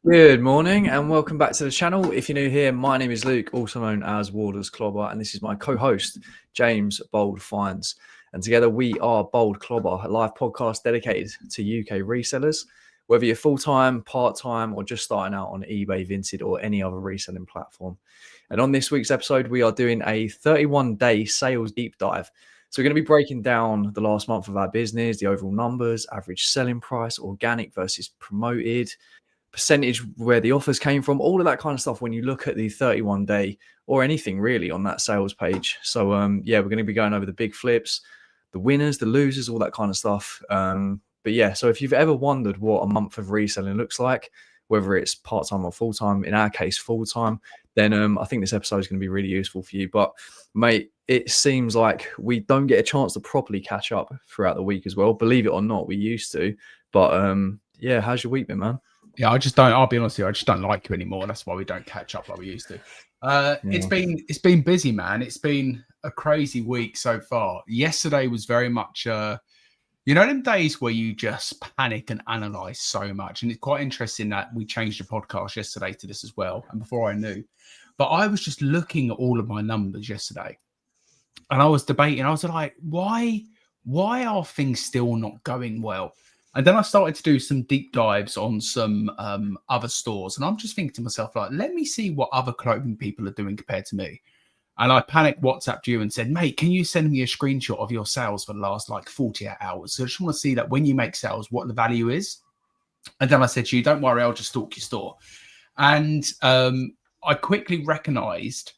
Good morning and welcome back to the channel. If you're new here, my name is Luke, also known as Warders Clobber, and this is my co-host, James Bold Finds. And together we are Bold Clobber, a live podcast dedicated to UK resellers. Whether you're full-time, part-time, or just starting out on eBay, Vinted, or any other reselling platform. And on this week's episode, we are doing a 31-day sales deep dive. So we're going to be breaking down the last month of our business, the overall numbers, average selling price, organic versus promoted, percentage where the offers came from, all of that kind of stuff when you look at the 31 day or anything really on that sales page. So yeah, we're going to be going over the big flips, the winners, the losers, all that kind of stuff. But yeah, so if you've ever wondered what a month of reselling looks like, whether it's part-time or full-time, in our case full-time, then I think this episode is going to be really useful for you. But mate, it seems like we don't get a chance to properly catch up throughout the week as well. Believe it or not, we used to. But yeah, how's your week been, man? Yeah, I just don't. I'll be honest with you. I just don't like you anymore. That's why we don't catch up like we used to. It's been busy, man. It's been a crazy week so far. Yesterday was very much, them days where you just panic and analyze so much. And it's quite interesting that we changed the podcast yesterday to this as well. And before I knew, but I was just looking at all of my numbers yesterday, and I was debating. I was like, why are things still not going well? And then I started to do some deep dives on some other stores. And I'm just thinking to myself, like, let me see what other clothing people are doing compared to me. And I panicked, WhatsApped you and said, mate, can you send me a screenshot of your sales for the last 48 hours? So I just want to see that when you make sales, what the value is. And then I said to you, don't worry, I'll just stalk your store. And I quickly recognized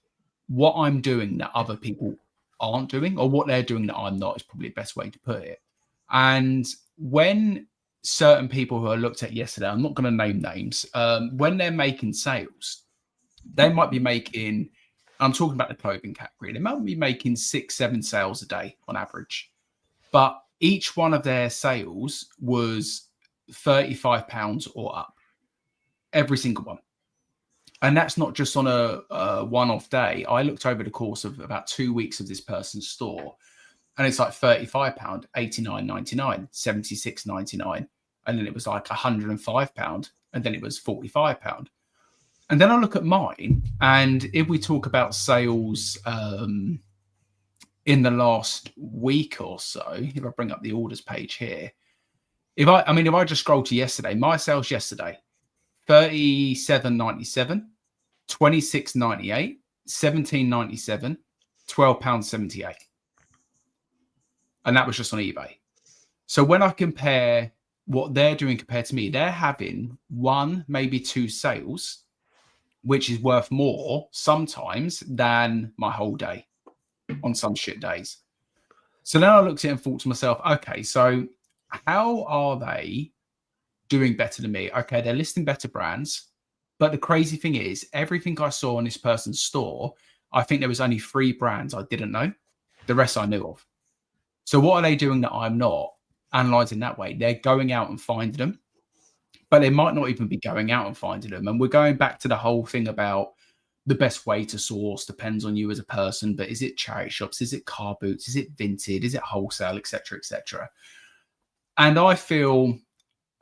what I'm doing that other people aren't doing, or what they're doing that I'm not, is probably the best way to put it. And when certain people who I looked at yesterday, I'm not going to name names, when they're making sales, they might be making, I'm talking about the clothing category, they might be making 6-7 sales a day on average. But each one of their sales was £35 or up, every single one. And that's not just on a one-off day. I looked over the course of about 2 weeks of this person's store, and it's like £35, £89.99, £76.99, and then it was like £105, and then it was £45. And then I look at mine, and if we talk about sales in the last week or so, if I bring up the orders page here, if I just scroll to yesterday, my sales yesterday, £37.97, £26.98, £17.97, £12.78. And that was just on eBay. So when I compare what they're doing compared to me, they're having 1, maybe 2 sales, which is worth more sometimes than my whole day on some shit days. So then I looked at it and thought to myself, okay, so how are they doing better than me? Okay, they're listing better brands. But the crazy thing is, everything I saw in this person's store, I think there was only 3 brands I didn't know. The rest I knew of. So what are they doing that I'm not? Analyzing that way. They're going out and finding them, but they might not even be going out and finding them. And we're going back to the whole thing about the best way to source depends on you as a person. But is it charity shops? Is it car boots? Is it Vinted? Is it wholesale, etc., etc.? And I feel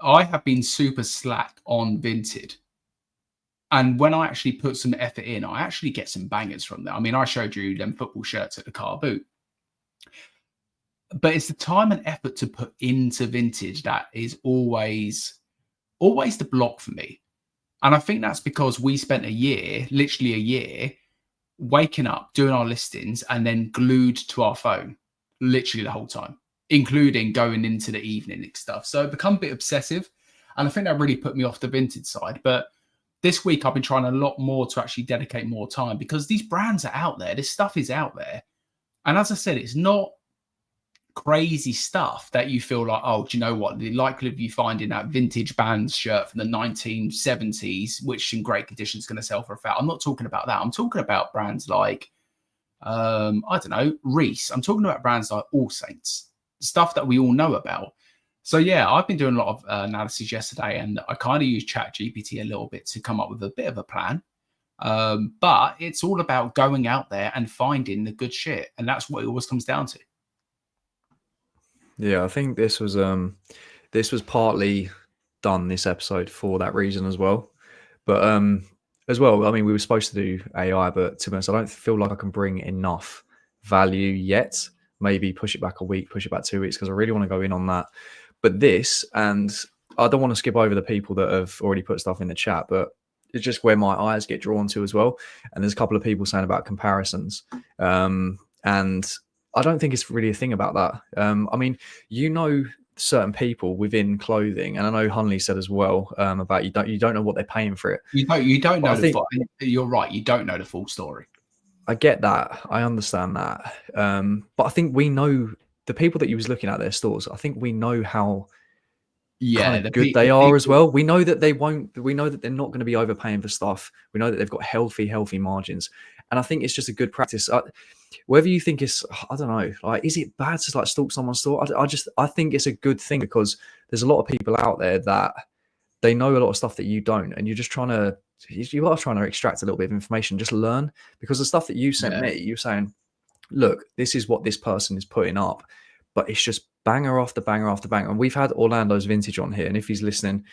I have been super slack on Vinted. And when I actually put some effort in, I actually get some bangers from there. I mean, I showed you them football shirts at the car boot. But it's the time and effort to put into Vintage that is always the block for me. And I think that's because we spent literally a year, waking up, doing our listings, and then glued to our phone, literally the whole time, including going into the evening and stuff. So it become a bit obsessive. And I think that really put me off the Vintage side. But this week I've been trying a lot more to actually dedicate more time, because these brands are out there. This stuff is out there. And as I said, it's not crazy stuff that you feel like, oh, do you know what? The likelihood of you finding that vintage band shirt from the 1970s, which in great condition is going to sell for £1,000. I'm not talking about that. I'm talking about brands like, I don't know, Reese. I'm talking about brands like All Saints, stuff that we all know about. So yeah, I've been doing a lot of analysis yesterday, and I kind of used ChatGPT a little bit to come up with a bit of a plan. But it's all about going out there and finding the good shit. And that's what it always comes down to. Yeah, I think this was partly done, this episode, for that reason as well. But as well, I mean, we were supposed to do AI, but to be honest, I don't feel like I can bring enough value yet. Maybe push it back a week, push it back 2 weeks, because I really want to go in on that. But this, and I don't want to skip over the people that have already put stuff in the chat, but it's just where my eyes get drawn to as well. And there's a couple of people saying about comparisons. And I don't think it's really a thing about that. I mean, certain people within clothing, and I know Hunley said as well about you don't know what they're paying for it. You don't know the full. You're right. You don't know the full story. I get that. I understand that. But I think we know the people that you was looking at their stores. I think we know how kind of good they are as well. We know that they won't. We know that they're not going to be overpaying for stuff. We know that they've got healthy margins, and I think it's just a good practice. Whether you think it's, I don't know, like, is it bad to like stalk someone's store? I think it's a good thing, because there's a lot of people out there that they know a lot of stuff that you don't, and you're just trying to extract a little bit of information, just learn. Because the stuff that you sent me, you're saying, look, this is what this person is putting up, but it's just banger after banger after banger. And we've had Orlando's Vintage on here, and if he's listening,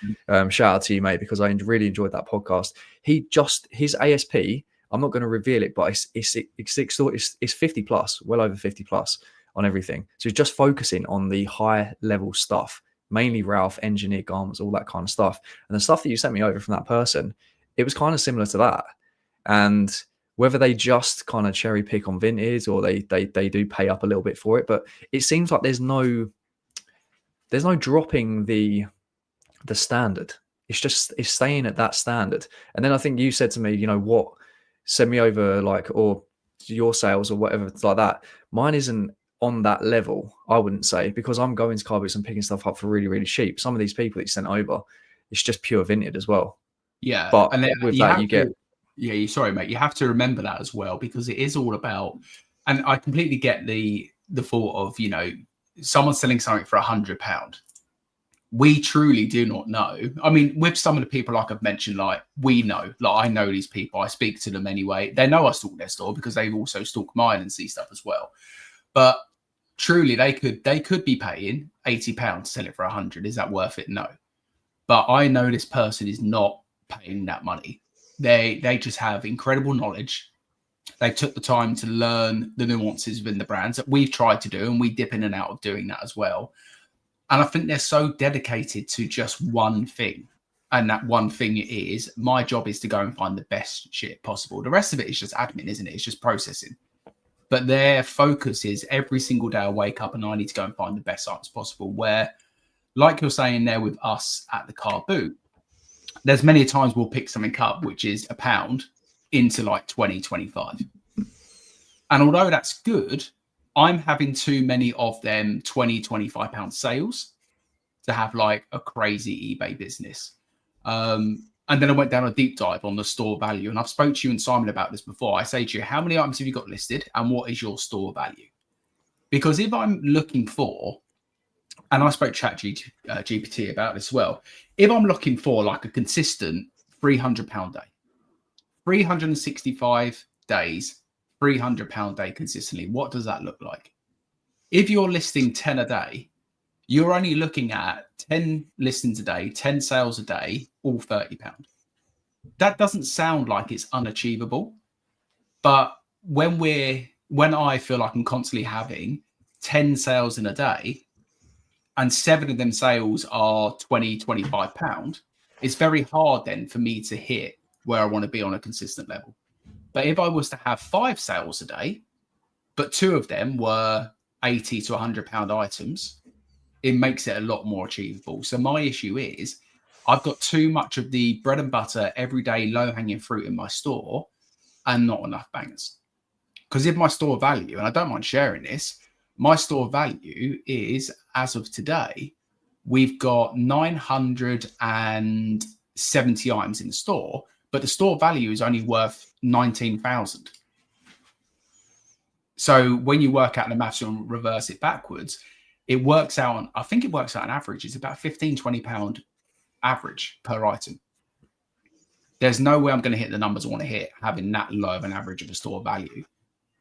shout out to you, mate, because I really enjoyed that podcast. His ASP, I'm not going to reveal it, but it's 50 plus, well over 50 plus on everything. So he's just focusing on the high level stuff, mainly Ralph, engineered garments, all that kind of stuff. And the stuff that you sent me over from that person, it was kind of similar to that. And whether they just kind of cherry pick on vintage, or they do pay up a little bit for it, but it seems like there's no dropping the standard. It's staying at that standard. And then I think you said to me, what, send me over like, or your sales or whatever, it's like that. Mine isn't on that level, I wouldn't say, because I'm going to car boots and picking stuff up for really, really cheap. Some of these people that you sent over, it's just pure vintage as well. Yeah. But and with that, you get... Yeah, sorry, mate. You have to remember that as well, because it is all about, and I completely get the thought of, someone selling something for £100. We truly do not know. I mean, with some of the people, like I've mentioned, like we know, like I know these people, I speak to them anyway. They know I stalk their store because they've also stalked mine and see stuff as well. But truly, they could be paying £80 to sell it for 100. Is that worth it? No. But I know this person is not paying that money. They just have incredible knowledge. They took the time to learn the nuances within the brands that we've tried to do, and we dip in and out of doing that as well. And I think they're so dedicated to just one thing. And that one thing is, my job is to go and find the best shit possible. The rest of it is just admin, isn't it? It's just processing. But their focus is every single day I wake up and I need to go and find the best items possible. Where, like you're saying there with us at the car boot, there's many times we'll pick something up which is £1 into like 20, 25. And although that's good, I'm having too many of them 20, 25 pound sales to have like a crazy eBay business. And then I went down a deep dive on the store value. And I've spoke to you and Simon about this before. I say to you, how many items have you got listed and what is your store value? Because if I'm looking for, and I spoke to GPT about this as well, if I'm looking for like a consistent £300 day, 365 days, £300 day consistently, what does that look like? If you're listing 10 a day, you're only looking at 10 listings a day, 10 sales a day, all £30. That doesn't sound like it's unachievable. But when I feel like I'm constantly having 10 sales in a day and 7 of them sales are £20, £25, it's very hard then for me to hit where I want to be on a consistent level. But if I was to have 5 sales a day, but 2 of them were £80 to £100 items, it makes it a lot more achievable. So my issue is I've got too much of the bread and butter, everyday low-hanging fruit in my store and not enough bangers. Because if my store value, and I don't mind sharing this, my store value is, as of today, we've got 970 items in the store, but the store value is only worth 19,000. So when you work out the maths and reverse it backwards, it works out on, I think it works out on average, it's about £15, £20 average per item. There's no way I'm going to hit the numbers I want to hit having that low of an average of a store value.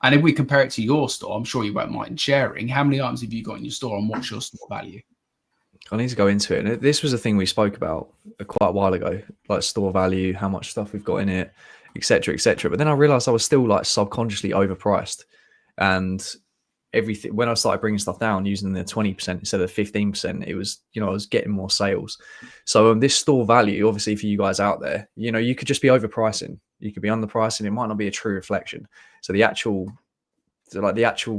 And if we compare it to your store, I'm sure you won't mind sharing. How many items have you got in your store and what's your store value? I need to go into it. And this was a thing we spoke about quite a while ago, like store value, how much stuff we've got in it, etc., etc. But then I realized I was still like subconsciously overpriced, and everything when I started bringing stuff down using the 20% instead of 15%, it was, I was getting more sales. So this store value, obviously for you guys out there, you could just be overpricing, you could be underpricing. It might not be a true reflection. So the actual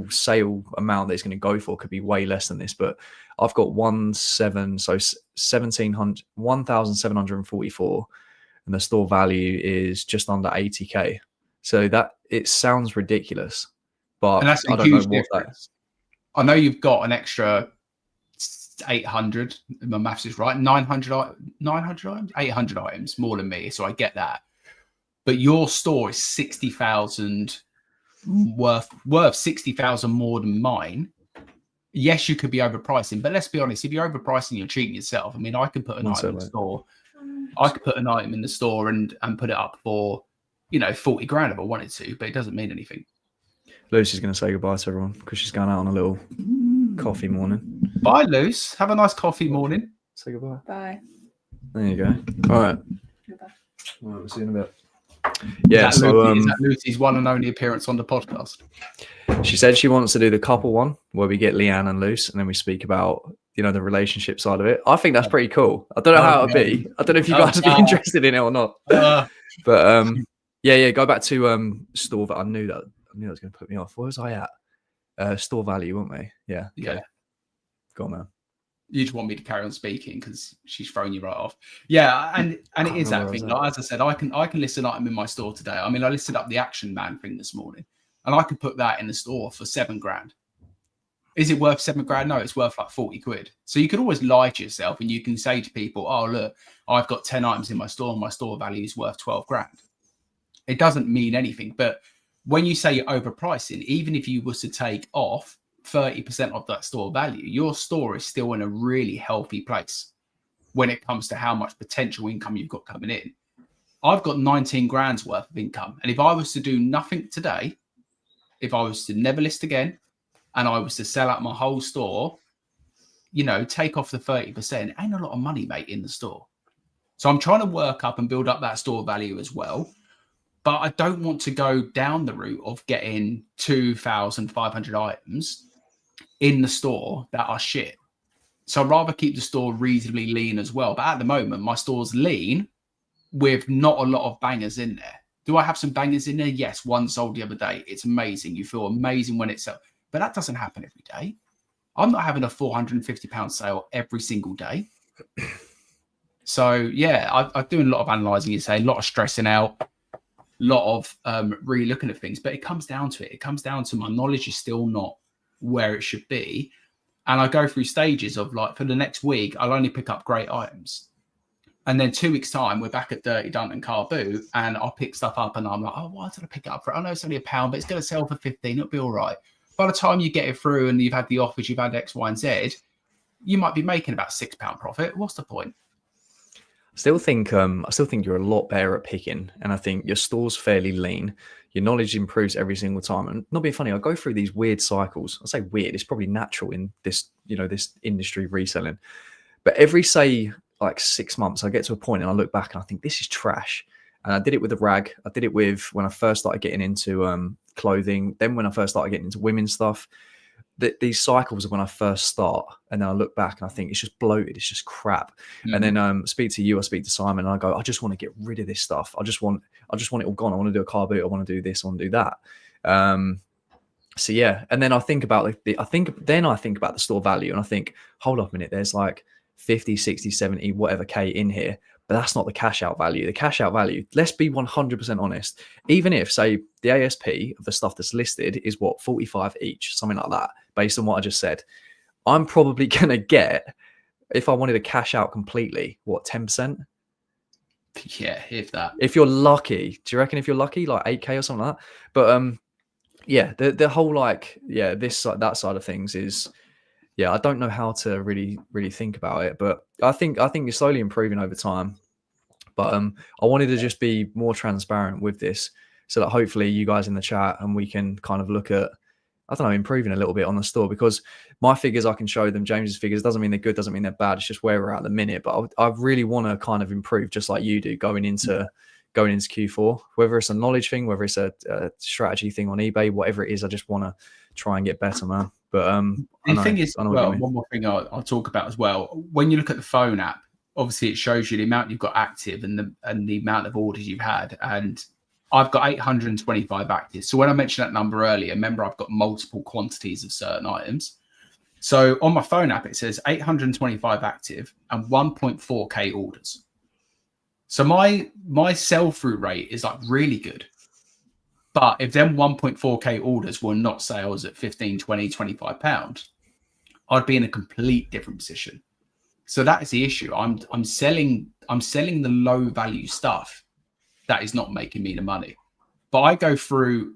sale amount that it's going to go for could be way less than this, but I've got 1,744, and the store value is just under 80k. So that it sounds ridiculous, but And that's a I don't know huge what difference. I know you've got an extra 800, if my maths is right, 900 items, 800 items more than me. So I get that. But your store is 60,000 worth 60,000 more than mine. Yes, you could be overpricing, but let's be honest, if you're overpricing, you're cheating yourself. I mean, I could put an item in the store. I could put an item in the store and put it up for, 40 grand if I wanted to, but it doesn't mean anything. Lucy's going to say goodbye to everyone because she's going out on a little coffee morning. Bye, Luce. Have a nice coffee morning. Say goodbye. Bye. There you go. All right. Goodbye. All right, we'll see you in a bit. Yeah, is that Lucy's one and only appearance on the podcast? She said she wants to do the couple one where we get Leanne and Luce, and then we speak about the relationship side of it. I think that's pretty cool. I don't know how it'll be. I don't know if you guys would be interested in it or not. But yeah. Go back to store. I knew that was going to put me off. Where was I at? Store value, weren't we? Yeah. Okay. Yeah. Go on, man. You just want me to carry on speaking because she's throwing you right off. Yeah, and it is that thing. Like, as I said, I can list an item in my store today. I mean, I listed up the Action Man thing this morning, and I could put that in the store for 7 grand. Is it worth 7 grand? No, it's worth like 40 quid. So you could always lie to yourself, and you can say to people, "Oh, look, I've got 10 items in my store, and my store value is worth 12 grand." It doesn't mean anything, but when you say you're overpricing, even if you was to take off 30% of that store value, your store is still in a really healthy place when it comes to how much potential income you've got coming in. I've got 19 grand's worth of income. And if I was to do nothing today, if I was to never list again, and I was to sell out my whole store, take off the 30%, ain't a lot of money, mate, in the store. So I'm trying to work up and build up that store value as well. But I don't want to go down the route of getting 2,500 items in the store that are shit. So I'd rather keep the store reasonably lean as well. But at the moment, my store's lean with not a lot of bangers in there. Do I have some bangers in there? Yes, one sold the other day. It's amazing. You feel amazing when it's sold. But that doesn't happen every day. I'm not having a £450 sale every single day. So, yeah, I'm doing a lot of analysing, you say, a lot of stressing out, a lot of really looking at things. But it comes down to it. It comes down to my knowledge is still not where it should be. And I go through stages of like, for the next week, I'll only pick up great items. And then 2 weeks time, we're back at Dirty Dun and Car Boot, and I'll pick stuff up and I'm like, oh, why did I pick it up for? I know it's only £1, but it's going to sell for 15. It'll be all right. By the time you get it through and you've had the offers, you've had X, Y, and Z, you might be making about £6 profit. What's the point? I still think you're a lot better at picking, and I think your store's fairly lean. Your knowledge improves every single time. And not being funny, I go through these weird cycles. I say weird, it's probably natural in this, this industry reselling. But every, say, like 6 months, I get to a point and I look back and I think this is trash. And I did it with the rag. I did it with when I first started getting into clothing. Then when I first started getting into women's stuff. These cycles of when I first start, and then I look back and I think it's just bloated, it's just crap. And then speak to you, I speak to Simon, and I go, I just want to get rid of this stuff. I just want it all gone. I want to do a car boot. I want to do this. I want to do that. So yeah, and then I think about I think about the store value, and I think, hold up a minute, there's like 50, 60, 70, whatever K in here. But that's not the cash out value. The cash out value, let's be 100% honest. Even if, say, the ASP of the stuff that's listed is what, 45 each, something like that, based on what I just said, I'm probably going to get, if I wanted to cash out completely, what, 10%? Yeah, if that. If you're lucky. Do you reckon if you're lucky, like 8K or something like that? But yeah, the whole that side of things is, yeah, I don't know how to really think about it, but I think you're slowly improving over time. But I wanted to just be more transparent with this, so that hopefully you guys in the chat and we can kind of look at I don't know, improving a little bit on the store, because my figures I can show them, James's figures, doesn't mean they're good, doesn't mean they're bad. It's just where we're at the minute. But I really want to kind of improve, just like you do, going into Q4, whether it's a knowledge thing, whether it's a strategy thing on eBay, whatever it is. I just want to try and get better, man. But the thing is, well, one more thing I'll talk about as well. When you look at the phone app, obviously it shows you the amount you've got active and the amount of orders you've had. And I've got 825 active. So when I mentioned that number earlier, remember I've got multiple quantities of certain items. So on my phone app, it says 825 active and 1.4K orders. So my sell-through rate is like really good. But if them 1.4K orders were not sales at 15, 20, 25 pounds, I'd be in a complete different position. So that is the issue. I'm selling the low value stuff that is not making me the money. But I go through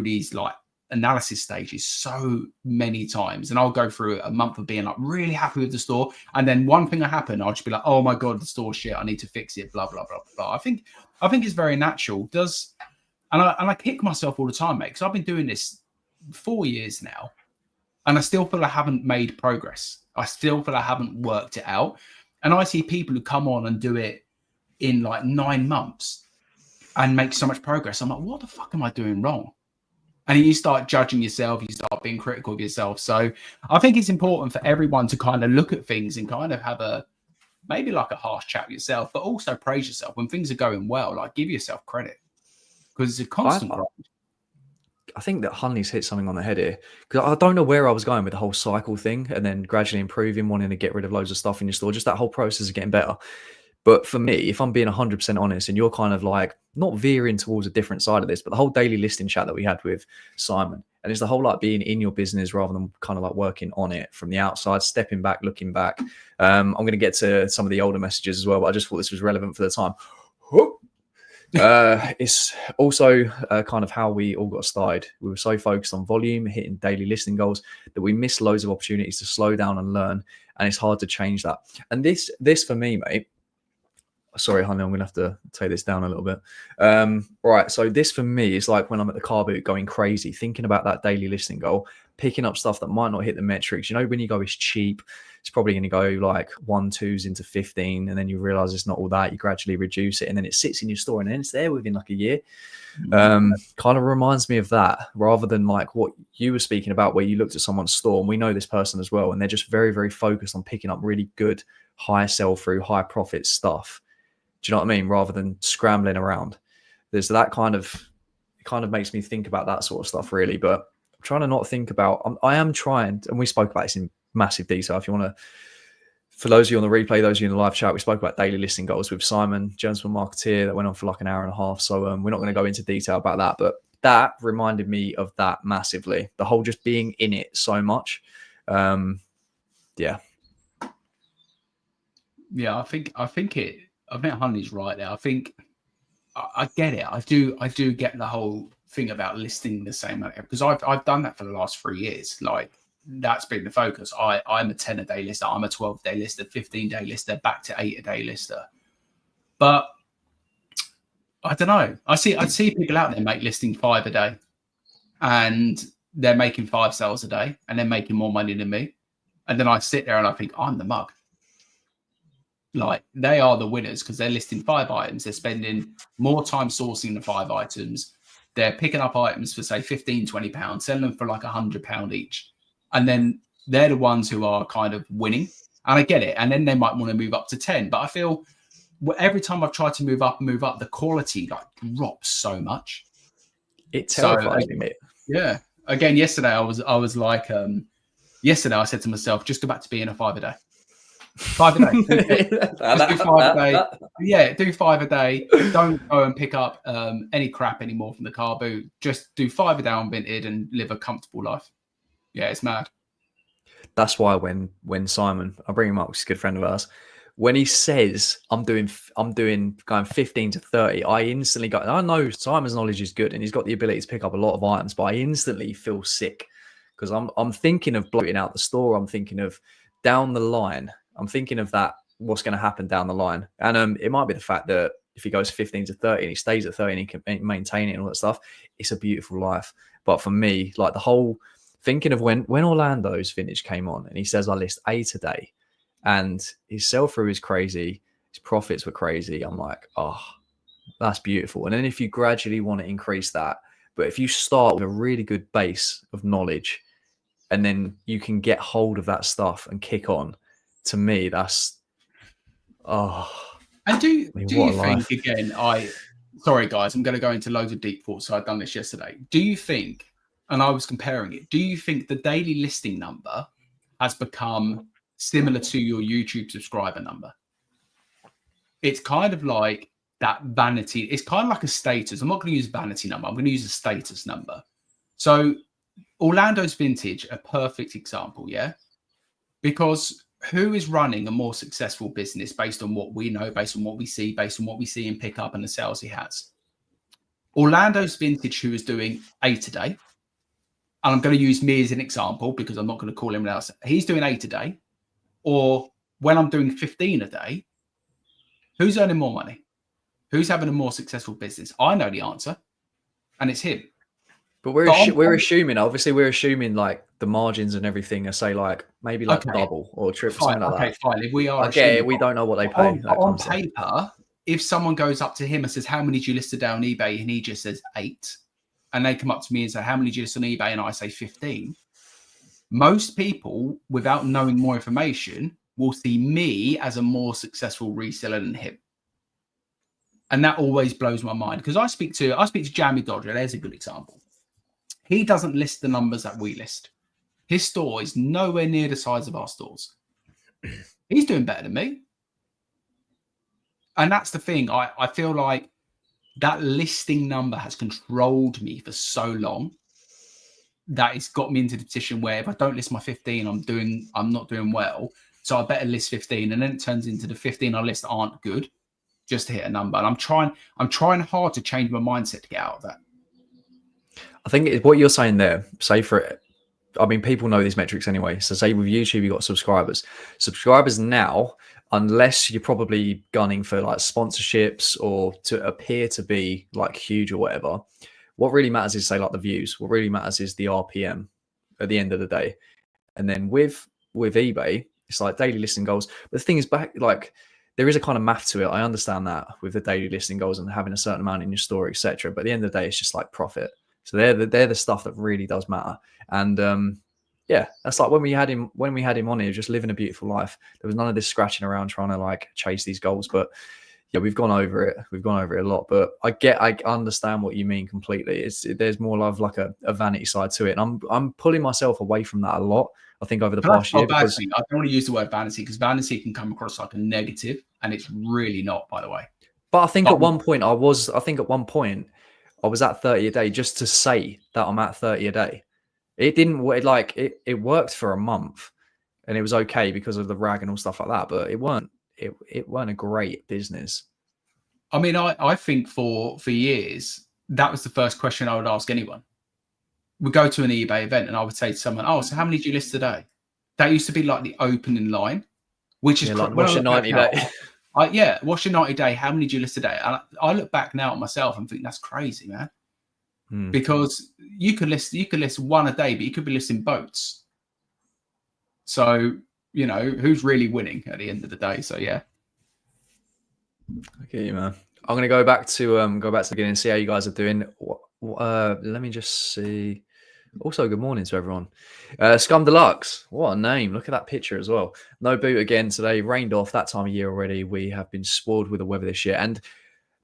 these like analysis stages so many times, and I'll go through a month of being like really happy with the store, and then one thing will happen, I'll just be like, oh my god, the store's shit, I need to fix it, blah blah blah blah. I think it's very natural. And I kick myself all the time, mate, because I've been doing this 4 years now, and I still feel I haven't made progress. I still feel I haven't worked it out. And I see people who come on and do it in like 9 months and make so much progress. I'm like, what the fuck am I doing wrong? And you start judging yourself, you start being critical of yourself. So I think it's important for everyone to kind of look at things and kind of have maybe like a harsh chat with yourself, but also praise yourself when things are going well. Like, give yourself credit, because it's a constant grind. I think that Honey's hit something on the head here, because I don't know where I was going with the whole cycle thing, and then gradually improving, wanting to get rid of loads of stuff in your store, just that whole process of getting better. But for me, if I'm being 100% honest, and you're kind of like not veering towards a different side of this, but the whole daily listing chat that we had with Simon, and it's the whole like being in your business rather than kind of like working on it from the outside, stepping back, looking back. I'm going to get to some of the older messages as well, but I just thought this was relevant for the time. It's also kind of how we all got started. We were so focused on volume, hitting daily listing goals, that we missed loads of opportunities to slow down and learn, and it's hard to change that. And this for me, mate, sorry honey, I'm gonna have to take this down a little bit. Right, so this for me is like when I'm at the car boot going crazy, thinking about that daily listing goal, picking up stuff that might not hit the metrics. You know, when you go, it's cheap, it's probably going to go like 1/2s into 15, and then you realize it's not all that. You gradually reduce it, and then it sits in your store, and then it's there within like a year. Kind of reminds me of that, rather than like what you were speaking about, where you looked at someone's store, and we know this person as well, and they're just very, very focused on picking up really good, high sell through, high profit stuff. Do you know what I mean? Rather than scrambling around. There's that kind of, it kind of makes me think about that sort of stuff, really. But I'm trying to not think about, I am trying, and we spoke about this in massive detail. If you want to, for those of you on the replay, those of you in the live chat, we spoke about daily listing goals with Simon, gentleman marketeer, that went on for like an hour and a half. So we're not going to go into detail about that, but that reminded me of that massively. The whole just being in it so much. Yeah. Yeah, I think Honey's right there. I think I get it. I do get the whole thing about listing the same, because I've done that for the last 3 years. Like, that's been the focus. I'm a 10-a-day lister, I'm a 12-day lister, 15-day lister, back to 8-a-day lister. But I don't know. I see people out there make listing 5 a day, and they're making 5 sales a day, and they're making more money than me. And then I sit there and I think, I'm the mug. Like, they are the winners because they're listing 5 items. They're spending more time sourcing the 5 items. They're picking up items for, say, 15, 20 pounds, selling them for like £100 each. And then they're the ones who are kind of winning. And I get it. And then they might want to move up to 10. But I feel every time I've tried to move up, the quality like drops so much. It terrifies me. Yeah. Again, yesterday I was like, yesterday I said to myself, just go back to being a 5 a day. 5 a day. Just do 5 a day. Yeah, do 5 a day. Don't go and pick up any crap anymore from the car boot. Just do 5 a day on Vinted and live a comfortable life. Yeah, it's mad. That's why when Simon, I bring him up, he's a good friend of ours, when he says I'm doing going 15 to 30, I instantly go, I know Simon's knowledge is good and he's got the ability to pick up a lot of items, but I instantly feel sick because I'm thinking of bloating out the store. I'm thinking of down the line. I'm thinking of that, what's going to happen down the line. And it might be the fact that if he goes 15 to 30 and he stays at 30 and he can maintain it and all that stuff, it's a beautiful life. But for me, like the whole thinking of when Orlando's vintage came on and he says I list 8 a day and his sell through is crazy, his profits were crazy. I'm like, oh, that's beautiful. And then if you gradually want to increase that, but if you start with a really good base of knowledge and then you can get hold of that stuff and kick on, to me, that's, oh. And do you think, life. again, sorry guys, I'm going to go into loads of deep thoughts. So I've done this yesterday. Do you think, and I was comparing it, do you think the daily listing number has become similar to your YouTube subscriber number? It's kind of like that vanity. It's kind of like a status. I'm not going to use vanity number. I'm going to use a status number. So Orlando's vintage, a perfect example, yeah? Because who is running a more successful business based on what we know, based on what we see, based on what we see in pickup and the sales he has? Orlando's vintage, who is doing 8 a day. And I'm going to use me as an example because I'm not going to call him else. He's doing 8 a day. Or when I'm doing 15 a day, who's earning more money? Who's having a more successful business? I know the answer, and it's him. But we're assuming, obviously, we're assuming like the margins and everything are say like maybe like double or triple, something like that. Okay, fine. If we are, we don't know what they pay. On paper, if someone goes up to him and says, "How many do you list today on eBay?" and he just says 8, and they come up to me and say, "How many do you list on eBay?" and I say 15. Most people, without knowing more information, will see me as a more successful reseller than him. And that always blows my mind because I speak to Jamie Dodger. There's a good example. He doesn't list the numbers that we list. His store is nowhere near the size of our stores. He's doing better than me. And that's the thing. I feel like that listing number has controlled me for so long that it's got me into the position where if I don't list my 15, I'm not doing well. So I better list 15. And then it turns into the 15 I list aren't good, just to hit a number. And I'm trying hard to change my mindset to get out of that. I think what you're saying there, say for it, I mean, people know these metrics anyway. So say with YouTube, you've got subscribers. Subscribers now, unless you're probably gunning for like sponsorships or to appear to be like huge or whatever, what really matters is say like the views. What really matters is the RPM at the end of the day. And then with eBay, it's like daily listing goals. But the thing is like there is a kind of math to it. I understand that with the daily listing goals and having a certain amount in your store, etc. But at the end of the day, it's just like profit. So they're the stuff that really does matter. And yeah, that's like when we had him on here, just living a beautiful life. There was none of this scratching around trying to like chase these goals. But yeah, we've gone over it. We've gone over it a lot. But I understand what you mean completely. There's more of like a vanity side to it. And I'm pulling myself away from that a lot. I think over the past year. Because I don't want to use the word vanity because vanity can come across like a negative, and it's really not, by the way. But I think at one point I was at 30 a day just to say that I'm at 30 a day. It didn't like it worked for a month and it was okay because of the rag and all stuff like that. But it weren't a great business. I mean, I think for years, that was the first question I would ask anyone. We go to an eBay event and I would say to someone, "Oh, so how many do you list today?" That used to be like the opening line, which is like what's your 90 day? What's your 90 day? How many do you list today? And I look back now at myself and think that's crazy, man. Because you could list one a day, but you could be listing boats. So, you know, who's really winning at the end of the day? So yeah. Okay, man. I'm gonna go back to the beginning and see how you guys are doing. Let me just see. Also, good morning to everyone. Scum Deluxe, what a name. Look at that picture as well. No boot again today. Rained off that time of year already. We have been spoiled with the weather this year. And,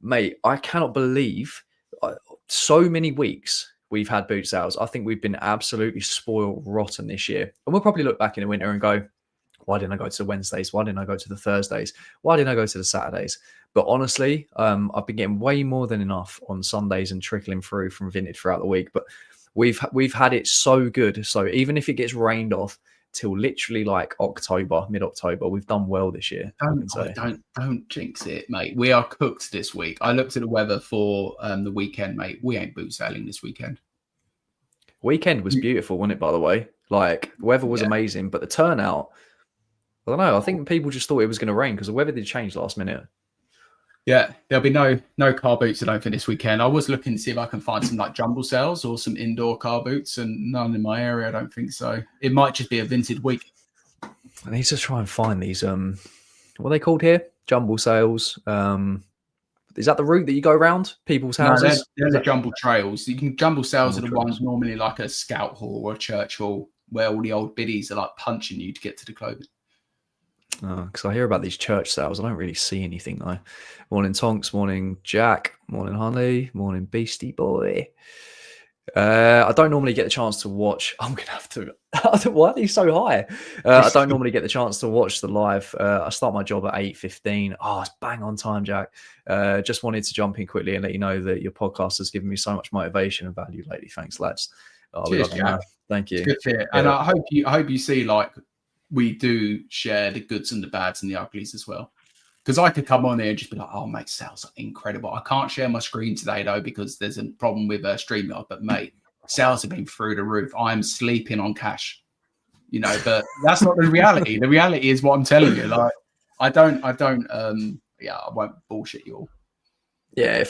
mate, I cannot believe so many weeks we've had boot sales. I think we've been absolutely spoiled rotten this year. And we'll probably look back in the winter and go, why didn't I go to the Wednesdays? Why didn't I go to the Thursdays? Why didn't I go to the Saturdays? But honestly, I've been getting way more than enough on Sundays and trickling through from Vintage throughout the week. But we've had it so good. So even if it gets rained off till literally like October, mid-October, we've done well this year. Don't jinx it, mate. We are cooked this week. I looked at the weather for the weekend, mate. We ain't boot sailing this weekend. Weekend was beautiful, wasn't it, by the way? Like, the weather was amazing, but the turnout, I don't know. I think people just thought it was going to rain because the weather did change last minute. Yeah, there'll be no car boots, I don't think, this weekend. I was looking to see if I can find some like jumble sales or some indoor car boots, and none in my area, I don't think so. It might just be a vintage week. I need to try and find these what are they called here? Jumble sales. Is that the route that you go around people's No, houses? they're the jumble trails. You can jumble sales Jumble are the trails. ones normally like a scout hall or a church hall where all the old biddies are like punching you to get to the clothing. Because I hear about these church sales. I don't really see anything though. Morning Tonks, morning Jack, morning Honey, morning Beastie Boy. I don't normally get the chance to watch. I'm gonna have to. Why are these so high? I don't normally get the chance to watch the live. I start my job at 8:15. Oh, it's bang on time, Jack. Just wanted to jump in quickly and let you know that your podcast has given me so much motivation and value lately. Thanks, lads. Oh, Cheers, Jack. Thank you. It's good to hear. And I hope you see like we do share the goods and the bads and the uglies as well. Because I could come on here and just be like, oh, mate, sales are incredible. I can't share my screen today, though, because there's a problem with StreamYard. But, mate, sales have been through the roof. I'm sleeping on cash, but that's not the reality. The reality is what I'm telling you. Like, I won't bullshit you all. Yeah,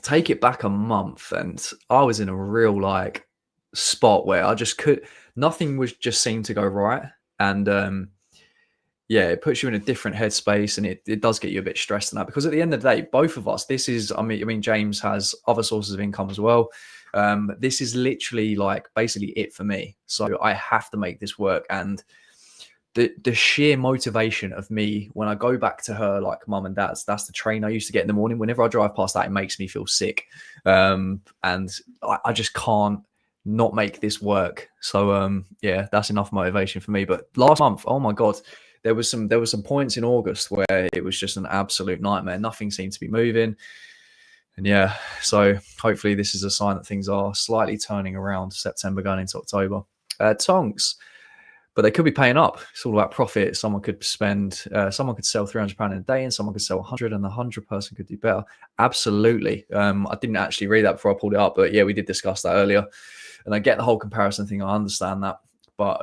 take it back a month, and I was in a real, spot where I just nothing was just seemed to go right. And, yeah, it puts you in a different headspace, and it does get you a bit stressed in that, because at the end of the day, both of us, James has other sources of income as well. This is literally basically it for me. So I have to make this work. And the sheer motivation of me when I go back to her, like mum and dad's, that's the train I used to get in the morning. Whenever I drive past that, it makes me feel sick. And I just can't not make this work. So yeah, that's enough motivation for me. But last month, oh my God, there was some points in August where it was just an absolute nightmare. Nothing seemed to be moving. And yeah, so hopefully this is a sign that things are slightly turning around September going into October. Tonks, but they could be paying up. It's all about profit. Someone could sell £300 in a day, and someone could sell 100, and the 100 person could do better. Absolutely. I didn't actually read that before I pulled it up, but yeah, we did discuss that earlier. And I get the whole comparison thing. I understand that. But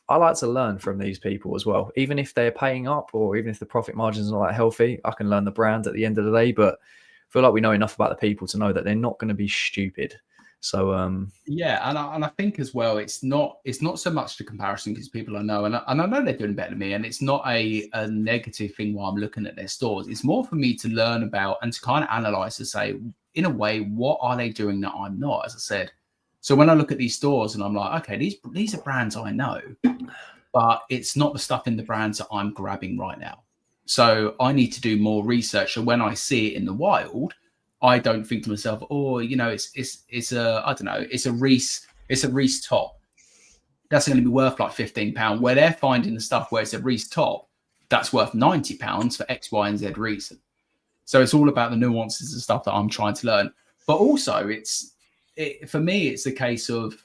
I like to learn from these people as well. Even if they're paying up, or even if the profit margins are not that healthy, I can learn the brand at the end of the day. But I feel like we know enough about the people to know that they're not going to be stupid. So yeah, and I think as well, it's not so much the comparison, because people I know, and I know they're doing better than me, and it's not a negative thing while I'm looking at their stores. It's more for me to learn about and to kind of analyze, to say, in a way, what are they doing that I'm not? As I said, so when I look at these stores and I'm like, okay, these are brands I know, but it's not the stuff in the brands that I'm grabbing right now. So I need to do more research. So when I see it in the wild, I don't think to myself, oh, it's a Reese top. That's going to be worth like £15. Where they're finding the stuff where it's a Reese top that's worth £90 for X, Y, and Z reason. So it's all about the nuances and stuff that I'm trying to learn. But also, for me, it's a case of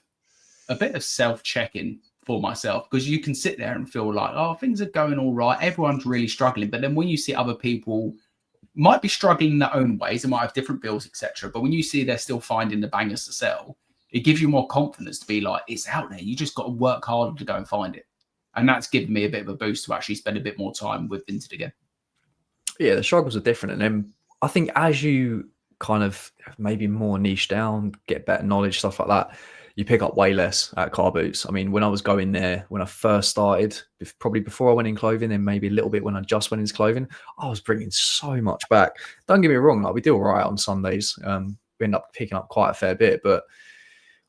a bit of self-checking for myself, because you can sit there and feel like, oh, things are going all right. Everyone's really struggling. But then when you see other people might be struggling in their own ways, they might have different bills, etc. But when you see they're still finding the bangers to sell, it gives you more confidence to be like, it's out there. You just got to work harder to go and find it. And that's given me a bit of a boost to actually spend a bit more time with Vinted again. Yeah, the struggles are different. And then I think as you kind of maybe more niche down, get better knowledge, stuff like that, you pick up way less at car boots. I mean, when I was going there, when I first started, probably before I went in clothing, and maybe a little bit when I just went into clothing, I was bringing so much back. Don't get me wrong, we do all right on Sundays. We end up picking up quite a fair bit, but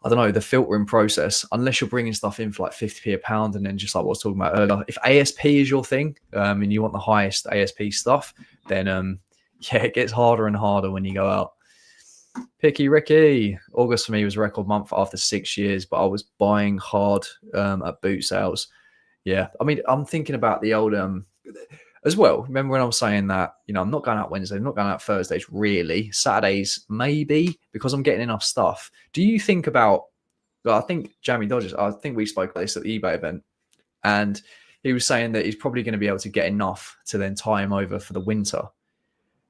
I don't know, the filtering process, unless you're bringing stuff in for like 50p a pound, and then just like what I was talking about earlier, if ASP is your thing, and you want the highest ASP stuff, then yeah, it gets harder and harder when you go out. Picky Ricky, August for me was a record month after 6 years, but I was buying hard at boot sales. Yeah, I mean, I'm thinking about the old as well. Remember when I was saying that, I'm not going out Wednesdays, I'm not going out Thursdays, really. Saturdays, maybe, because I'm getting enough stuff. Do you think about, I think Jamie Dodgers, I think we spoke about this at the eBay event, and he was saying that he's probably going to be able to get enough to then tie him over for the winter.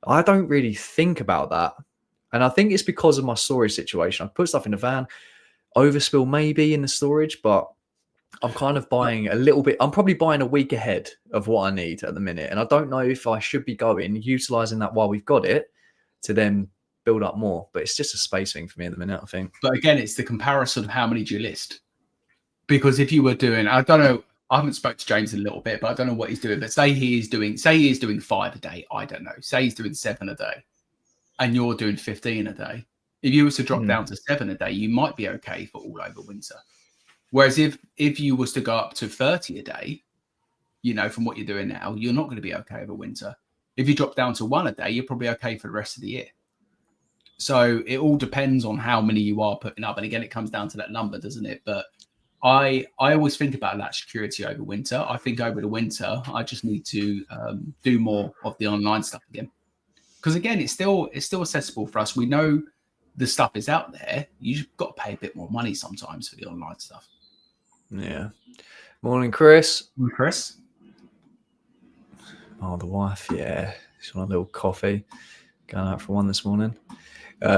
I don't really think about that. And I think it's because of my storage situation. I put stuff in the van, overspill maybe in the storage, but I'm kind of buying a little bit. I'm probably buying a week ahead of what I need at the minute. And I don't know if I should be utilizing that while we've got it to then build up more. But it's just a space thing for me at the minute, I think. But again, it's the comparison of how many do you list? Because if you were doing, I don't know, I haven't spoke to James in a little bit, but I don't know what he's doing. But say he is doing 5 a day. I don't know. Say he's doing 7 a day and you're doing 15 a day. If you was to drop down to 7 a day, you might be okay for all over winter. Whereas if you was to go up to 30 a day, you know, from what you're doing now, you're not going to be okay over winter. If you drop down to 1 a day, you're probably okay for the rest of the year. So it all depends on how many you are putting up. And again, it comes down to that number, doesn't it? But I always think about that security over winter. I think over the winter, I just need to do more of the online stuff again. Because again, it's still accessible for us. We know the stuff is out there. You've got to pay a bit more money sometimes for the online stuff. Yeah. Morning, Chris. Morning, Chris. Oh, the wife. Yeah. She's on a little coffee. Going out for one this morning.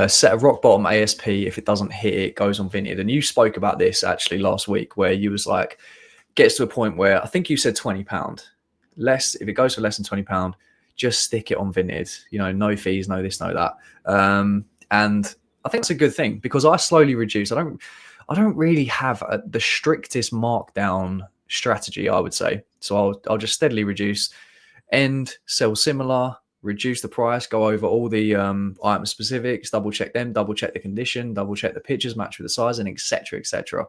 Set a rock bottom ASP. If it doesn't hit it, goes on Vinted. And you spoke about this actually last week, where you was like, gets to a point where I think you said £20 less. If it goes for less than £20, just stick it on Vinted. You know, no fees, no this, no that. And I think it's a good thing because I slowly reduce. I don't really have the strictest markdown strategy, I would say. So I'll just steadily reduce, sell similar, reduce the price, go over all the item specifics, double check them, double check the condition, double check the pictures, match with the size, and etc. etc.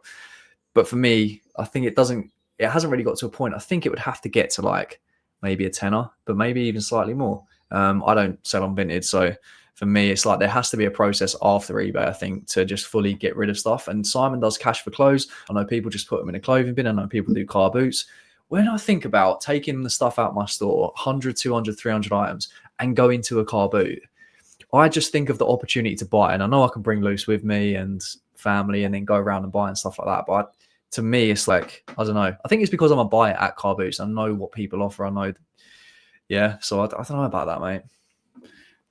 But for me, I think it hasn't really got to a point. I think it would have to get to like maybe a tenner, but maybe even slightly more. I don't sell on Vinted, so for me, it's like there has to be a process after eBay, I think, to just fully get rid of stuff. And Simon does cash for clothes. I know people just put them in a clothing bin. I know people do car boots. When I think about taking the stuff out my store, 100, 200, 300 items, and go into a car boot, I just think of the opportunity to buy. And I know I can bring loose with me and family and then go around and buy and stuff like that. But to me, it's like, I don't know. I think it's because I'm a buyer at car boots. I know what people offer. I know. Yeah. So I don't know about that, mate.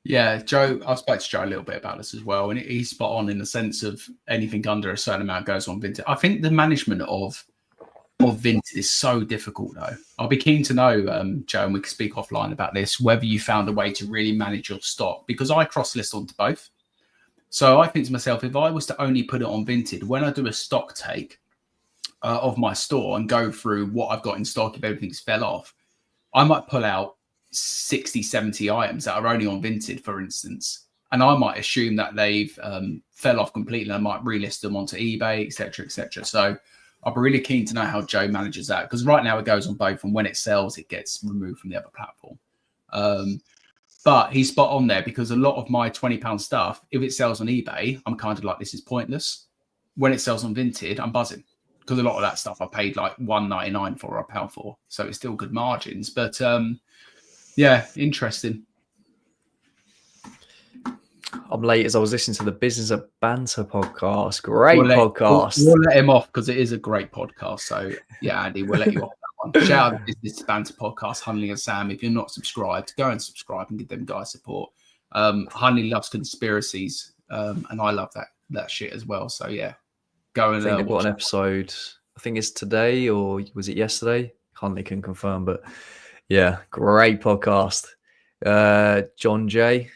Yeah, Joe, I've spoken to Joe a little bit about this as well. And he's spot on in the sense of anything under a certain amount goes on Vinted. I think the management of Vinted is so difficult, though. I'll be keen to know, Joe, and we can speak offline about this, whether you found a way to really manage your stock, because I cross-list onto both. So I think to myself, if I was to only put it on Vinted, when I do a stock take of my store and go through what I've got in stock, if everything's fell off, I might pull out 60, 70 items that are only on Vinted, for instance. And I might assume that they've fell off completely. And I might relist them onto eBay, etc., etc. So I'll be really keen to know how Joe manages that, because right now it goes on both, and when it sells, it gets removed from the other platform. But he's spot on there, because a lot of my £20 stuff, if it sells on eBay, I'm kind of like, this is pointless. When it sells on Vinted, I'm buzzing, because a lot of that stuff I paid like £1.99 for or £1 for. So it's still good margins. But yeah, interesting. I'm late as I was listening to the Business of Banter podcast. Great podcast. We'll let him off because it is a great podcast. So yeah, Andy, we'll let you off that one. Shout out to the Business of Banter podcast, Hunley and Sam. If you're not subscribed, go and subscribe and give them guys support. Hunley loves conspiracies, and I love that shit as well. So yeah, go and. I think they've got an episode. I think it's today, or was it yesterday? Hunley can confirm, but yeah, great podcast. John J.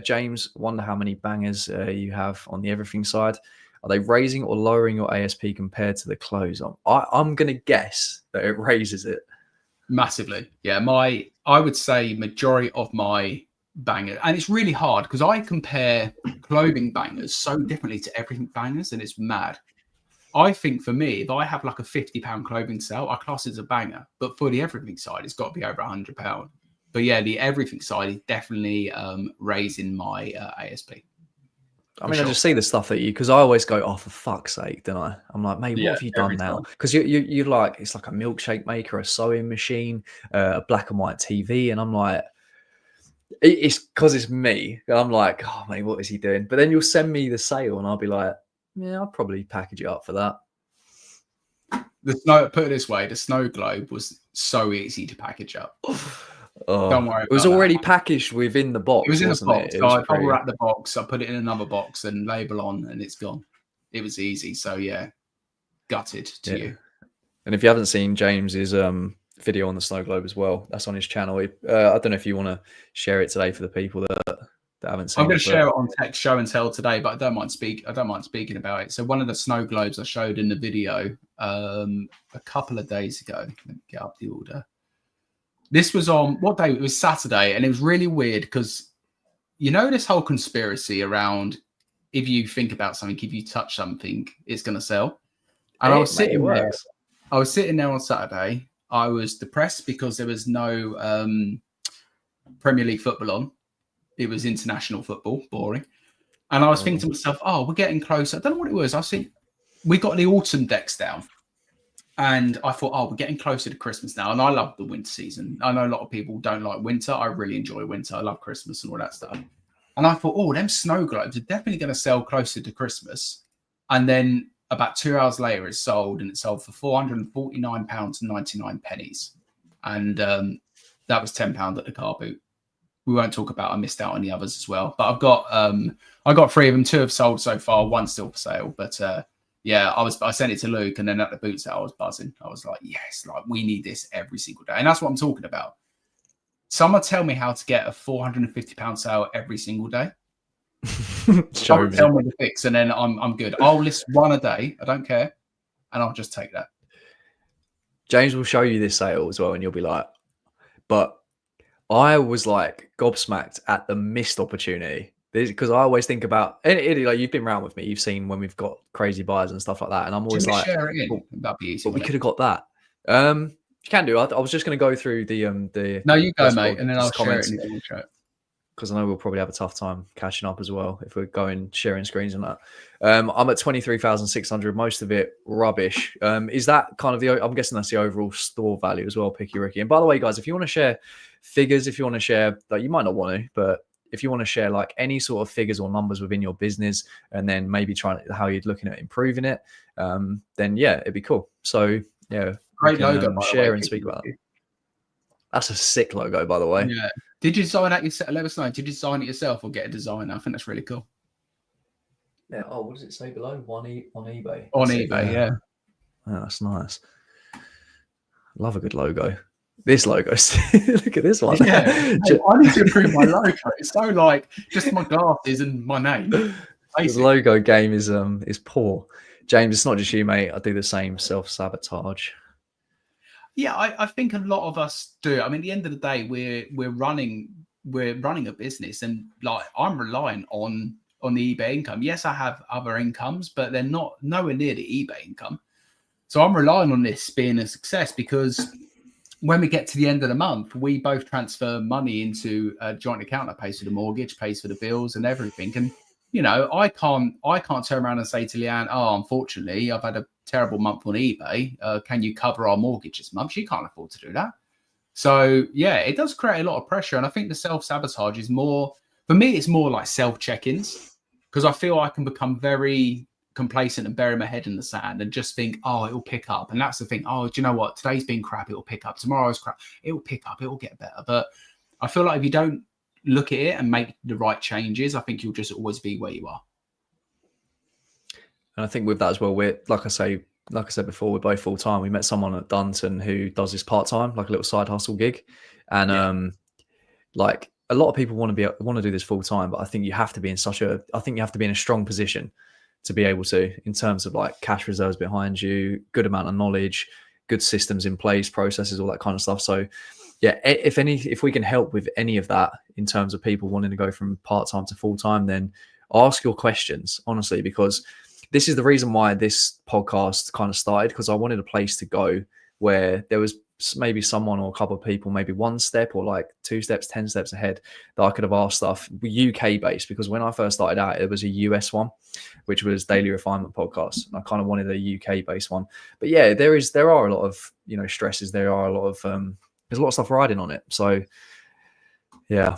James, wonder how many bangers you have on the everything side. Are they raising or lowering your ASP compared to the close? I'm going to guess that it raises it massively. Yeah, I would say majority of my bangers, and it's really hard because I compare clothing bangers so differently to everything bangers, and it's mad. I think for me, if I have like a £50 clothing sale, I class it as a banger. But for the everything side, it's got to be over £100. But yeah, the everything side is definitely raising my ASP. I mean, sure. I just see the stuff that because I always go, oh, for fuck's sake, don't I? I'm like, mate, what have you done now? Because you're like, it's like a milkshake maker, a sewing machine, a black and white TV. And I'm like, it's because it's me. And I'm like, oh, mate, what is he doing? But then you'll send me the sale and I'll be like, yeah, I'll probably package it up for that. Put it this way, the snow globe was so easy to package up. Oh, don't worry. It was already packaged within the box. It was in the box. So I bubble wrapped the box. I put it in another box and label on, and it's gone. It was easy. So yeah, gutted to you. And if you haven't seen James's video on the snow globe as well, that's on his channel. I don't know if you want to share it today for the people that haven't seen I'm going it. to share it on Tech Show and Tell today, but I don't mind speaking about it. So one of the snow globes I showed in the video a couple of days ago. Let me get up the order. This was on what day? It was Saturday, and it was really weird because you know this whole conspiracy around if you think about something, if you touch something, it's going to sell. And I was sitting there. I was sitting there on Saturday. I was depressed because there was no Premier League football on. It was international football, boring. And I was thinking to myself, oh, we're getting closer. I don't know what it was. I see we got the autumn decks down. And I thought, oh, we're getting closer to Christmas now. And I love the winter season. I know a lot of people don't like winter. I really enjoy winter. I love Christmas and all that stuff. And I thought, oh, them snow globes are definitely going to sell closer to Christmas. And then about 2 hours later, it sold, and it sold for £449.99. And that was £10 at the car boot. We won't talk about, I missed out on the others as well. But I got 3 of them. 2 have sold so far. 1's still for sale. But yeah, I sent it to Luke, and then at the boot sale, I was buzzing. I was like, yes, like we need this every single day. And that's what I'm talking about. Someone tell me how to get a £450 sale every single day. Tell me the fix, and then I'm good. I'll list 1 a day. I don't care. And I'll just take that. James will show you this sale as well, and you'll be like, but I was like gobsmacked at the missed opportunity because I always think about it. Like you've been around with me, you've seen when we've got crazy buys and stuff like that, and I'm always like, share it in. That'd be easy. But we could have got that. You can do. I was just going to go through the. No, you go, mate, and then I'll share it in the chat. Because I know we'll probably have a tough time catching up as well if we're going sharing screens and that. I'm at 23,600, most of it rubbish. Is that kind of I'm guessing that's the overall store value as well, Picky Ricky. And by the way, guys, if you want to share figures, if you want to share, like you might not want to, but if you want to share like any sort of figures or numbers within your business, and then maybe how you're looking at improving it, then yeah, it'd be cool. So yeah, great logo. Share and speak about it. That's a sick logo, by the way. Yeah. Did you design that yourself? Let us know. Did you design it yourself or get a designer? I think that's really cool. Yeah. Oh, what does it say below? on eBay. On eBay, yeah. Oh, that's nice. Love a good logo. This logo. Look at this one. Yeah. I need to improve my logo. It's so like just my glasses and my name. The logo game is poor. James, it's not just you, mate. I do the same. Self-sabotage. Yeah, I think a lot of us do. I mean, at the end of the day, we're running a business, and like I'm relying on the eBay income. Yes, I have other incomes, but they're nowhere near the eBay income. So I'm relying on this being a success because when we get to the end of the month, we both transfer money into a joint account that pays for the mortgage, pays for the bills, and everything. And you know, I can't turn around and say to Leanne, "Oh, unfortunately, I've had a terrible month on eBay. Can you cover our mortgage this month?" She can't afford to do that. So yeah, it does create a lot of pressure. And I think the self-sabotage is more, for me, it's more like self-check-ins, because I feel I can become very complacent and bury my head in the sand and just think, oh, it'll pick up. And that's the thing. Oh, do you know what? Today's been crap. It'll pick up. Tomorrow's crap. It'll pick up. It'll get better. But I feel like if you don't look at it and make the right changes, I think you'll just always be where you are. And I think with that as well, we're like I said before, we're both full time. We met someone at Dunton who does this part time, like a little side hustle gig, and like a lot of people want to do this full time, but I think you have to be in a strong position to be able to, in terms of like cash reserves behind you, good amount of knowledge, good systems in place, processes, all that kind of stuff. So yeah, if we can help with any of that in terms of people wanting to go from part time to full time, then ask your questions honestly, because this is the reason why this podcast kind of started, because I wanted a place to go where there was maybe someone or a couple of people, maybe 1 step or like 2 steps, 10 steps ahead, that I could have asked stuff UK based. Because when I first started out, it was a US one, which was Daily Refinement Podcast. And I kind of wanted a UK based one. But yeah, there are a lot of, stresses. There are a lot of, there's a lot of stuff riding on it. So yeah,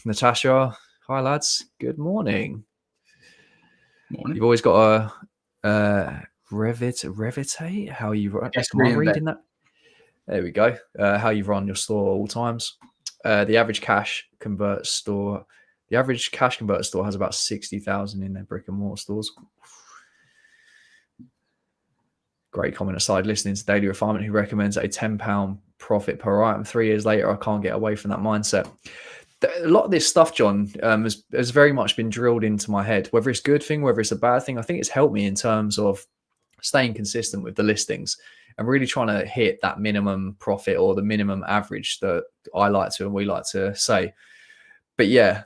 Natasha, hi lads. Good morning. You've always got a Revitate. How you reading that? There we go. How you run your store at all times. The average cash converter store has about 60,000 in their brick and mortar stores. great comment aside, listening to Daily Refinement, who recommends a £10 profit per item. 3 years later, I can't get away from that mindset. A lot of this stuff, John, has very much been drilled into my head, whether it's a good thing, whether it's a bad thing. I think it's helped me in terms of staying consistent with the listings and really trying to hit that minimum profit or the minimum average that I like to and we like to say. But yeah,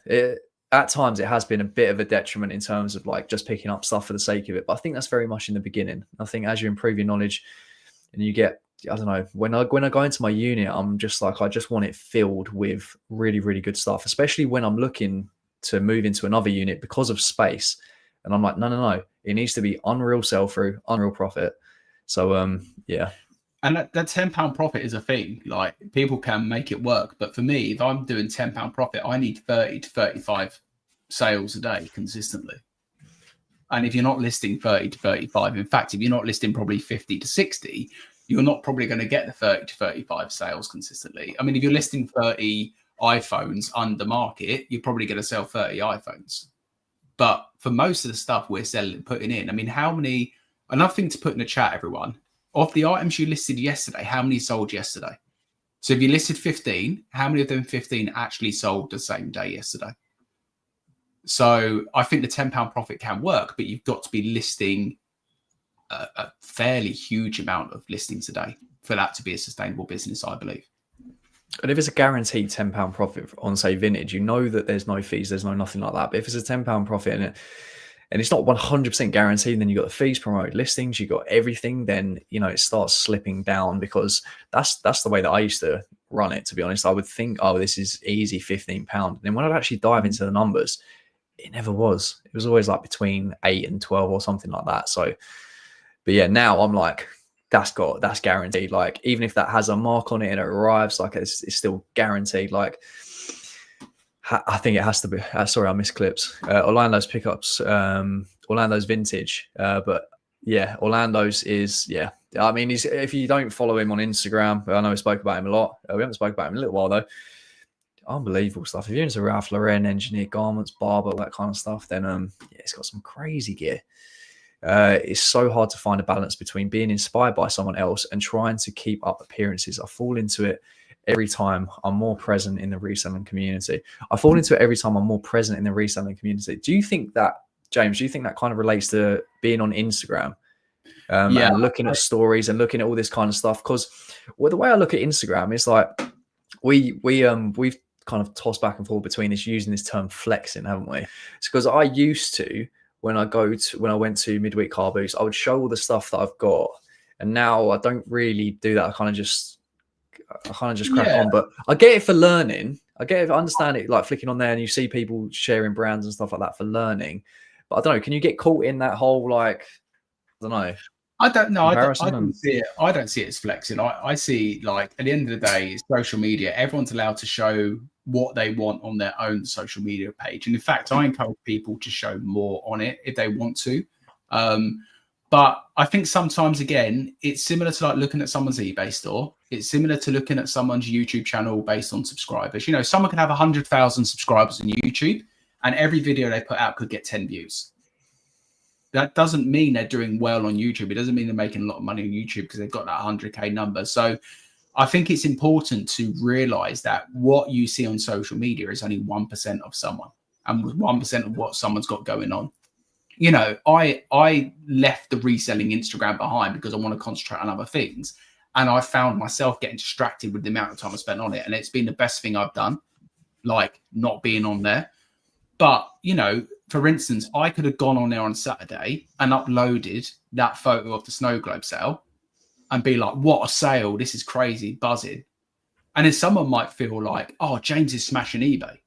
at times it has been a bit of a detriment in terms of like just picking up stuff for the sake of it. But I think that's very much in the beginning. I think as you improve your knowledge and you get, I don't know, when I go into my unit, I'm just like, I just want it filled with really, really good stuff, especially when I'm looking to move into another unit because of space. And I'm like, no, it needs to be unreal sell through, unreal profit. So yeah. And that £10 profit is a thing. Like, people can make it work. But for me, if I'm doing £10 profit, I need 30 to 35 sales a day consistently. And if you're not listing 30 to 35, in fact, if you're not listing probably 50 to 60, you're not probably going to get the 30 to 35 sales consistently. I mean, if you're listing 30 iPhones under market, you're probably going to sell 30 iPhones. But for most of the stuff we're putting in, I mean, another thing to put in the chat, everyone, of the items you listed yesterday, how many sold yesterday? So if you listed 15, how many of them 15 actually sold the same day yesterday? So I think the £10 profit can work, but you've got to be listing a fairly huge amount of listings a day for that to be a sustainable business, I believe. And if it's a guaranteed £10 profit on, say, vintage, you know that there's no fees, there's no nothing like that. But if it's a £10 profit and it's not 100% guaranteed, then you've got the fees, promoted listings, you've got everything, then, you know, it starts slipping down, because that's the way that I used to run it, to be honest. I would think, oh, this is easy, £15. And then when I'd actually dive into the numbers, it never was. It was always like between 8 and 12 or something like that. So, but yeah, now I'm like, that's guaranteed. Like, even if that has a mark on it and it arrives, like it's still guaranteed. Like, I think it has to be. Sorry, I missed clips. Orlando's pickups, Orlando's vintage. But yeah, Orlando's is, yeah. I mean, if you don't follow him on Instagram, I know we spoke about him a lot. We haven't spoken about him in a little while though. Unbelievable stuff. If you're into Ralph Lauren, engineer garments, barber, that kind of stuff, then yeah, it's got some crazy gear. It's so hard to find a balance between being inspired by someone else and trying to keep up appearances. I fall into it every time I'm more present in the reselling community. Do you think that, James, kind of relates to being on Instagram and looking at stories and looking at all this kind of stuff? Because the way I look at Instagram is like we've kind of tossed back and forth between using this term flexing, haven't we? It's because I used to, when I went to midweek car booths, I would show all the stuff that I've got, and now I don't really do that. I kind of just crack on. But I get it for learning. I understand it, like flicking on there and you see people sharing brands and stuff like that for learning. But I don't know. Can you get caught in that whole, like, I don't know? I don't know. I don't see it. I don't see it as flexing. I see, like, at the end of the day, it's social media. Everyone's allowed to show what they want on their own social media page. And in fact, I encourage people to show more on it if they want to. But I think sometimes, again, it's similar to like looking at someone's eBay store. It's similar to looking at someone's YouTube channel based on subscribers. You know, someone can have 100,000 subscribers on YouTube and every video they put out could get 10 views. That doesn't mean they're doing well on YouTube. It doesn't mean they're making a lot of money on YouTube because they've got that 100K number. So I think it's important to realize that what you see on social media is only 1% of someone and 1% of what someone's got going on. You know, I left the reselling Instagram behind because I want to concentrate on other things. And I found myself getting distracted with the amount of time I spent on it. And it's been the best thing I've done, like not being on there. But, you know, for instance, I could have gone on there on Saturday and uploaded that photo of the snow globe sale and be like, what a sale. This is crazy, buzzing. And then someone might feel like, oh, James is smashing eBay.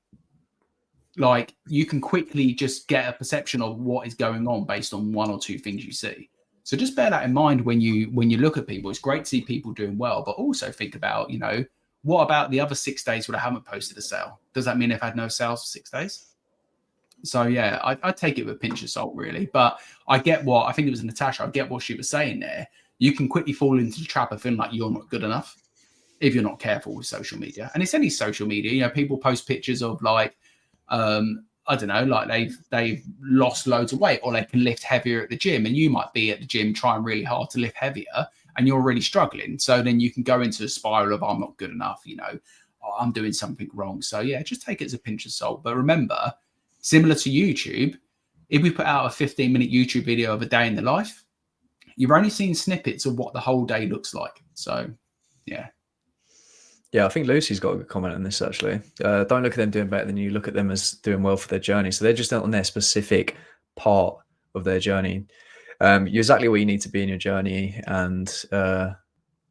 Like, you can quickly just get a perception of what is going on based on one or two things you see. So just bear that in mind when you look at people. It's great to see people doing well, but also think about, you know, what about the other 6 days where I haven't posted a sale? Does that mean they've had no sales for 6 days? So yeah, I take it with a pinch of salt, really. But I think it was Natasha, I get what she was saying there. You can quickly fall into the trap of feeling like you're not good enough if you're not careful with social media. And it's any social media. You know, people post pictures of like I don't know, like they've lost loads of weight, or they can lift heavier at the gym, and you might be at the gym trying really hard to lift heavier and you're really struggling. So then you can go into a spiral of, I'm not good enough, I'm doing something wrong. So yeah, just take it as a pinch of salt. But remember, similar to YouTube, if we put out a 15-minute YouTube video of a day in the life, you've only seen snippets of what the whole day looks like. So yeah. Yeah, I think Lucy's got a good comment on this actually. Don't look at them doing better than you. Look at them as doing well for their journey. So they're just on their specific part of their journey. You're exactly where you need to be in your journey, and yeah,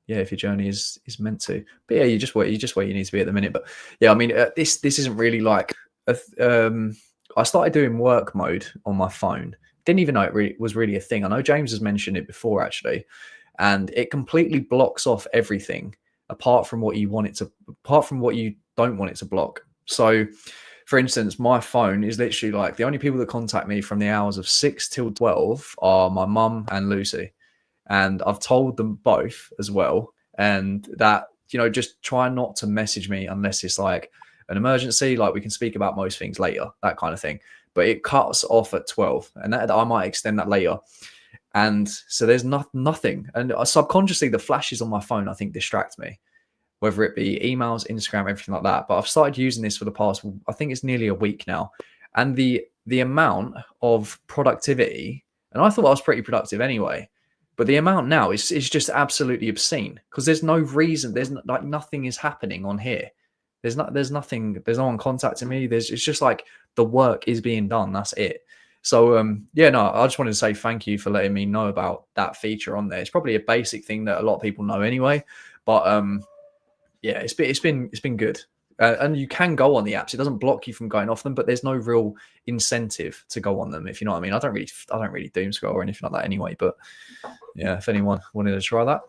if your journey is meant to. But yeah, you're just where you need to be at the minute. But yeah, I mean, this isn't really like. I started doing work mode on my phone. Didn't even know it was really a thing. I know James has mentioned it before actually, and it completely blocks off everything apart from what you don't want it to block. So for instance, my phone is literally like the only people that contact me from the hours of 6 till 12 are my mum and Lucy. And I've told them both as well. And that, just try not to message me unless it's like an emergency, like we can speak about most things later, that kind of thing. But it cuts off at 12, and that I might extend that later. And so there's nothing. And subconsciously, the flashes on my phone, I think, distract me, whether it be emails, Instagram, everything like that. But I've started using this for the past, I think it's nearly a week now. And the amount of productivity, and I thought I was pretty productive anyway, but the amount now is just absolutely obscene, because there's no reason, there's like nothing is happening on here. There's nothing, there's no one contacting me. It's just like the work is being done. That's it. So yeah, no, I just wanted to say thank you for letting me know about that feature on there. It's probably a basic thing that a lot of people know anyway, but yeah, it's been good. And you can go on the apps. It doesn't block you from going off them, but there's no real incentive to go on them, if you know what I mean. I don't really doom scroll or anything like that anyway. But yeah, if anyone wanted to try that.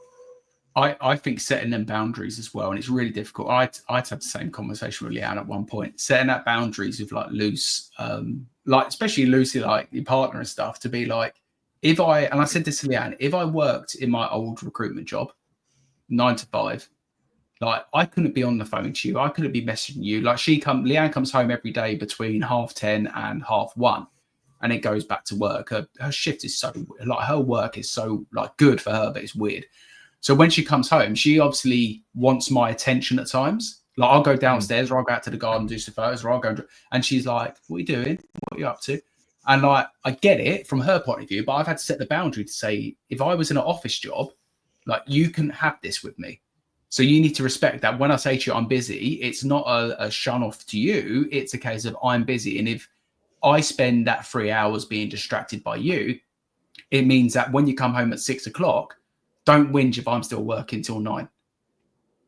I think setting them boundaries as well, and it's really difficult. I'd have the same conversation with Leanne at one point, setting that boundaries with like loose, like especially Lucy, like your partner and stuff, to be like, and I said this to Leanne, if I worked in my old recruitment job, 9 to 5, like I couldn't be on the phone to you, I couldn't be messaging you. Like Leanne comes home every day between 10:30 and 1:30, and it goes back to work. Her shift is so like her work is so like good for her, but it's weird. So when she comes home, she obviously wants my attention at times. Like I'll go downstairs, or I'll go out to the garden, do some photos, or I'll go, and she's like, "What are you doing? What are you up to?" And like I get it from her point of view, but I've had to set the boundary to say, if I was in an office job, like you can have this with me. So you need to respect that. When I say to you, I'm busy, it's not a shun off to you. It's a case of I'm busy. And if I spend that 3 hours being distracted by you, it means that when you come home at 6 o'clock, don't whinge if I'm still working till 9,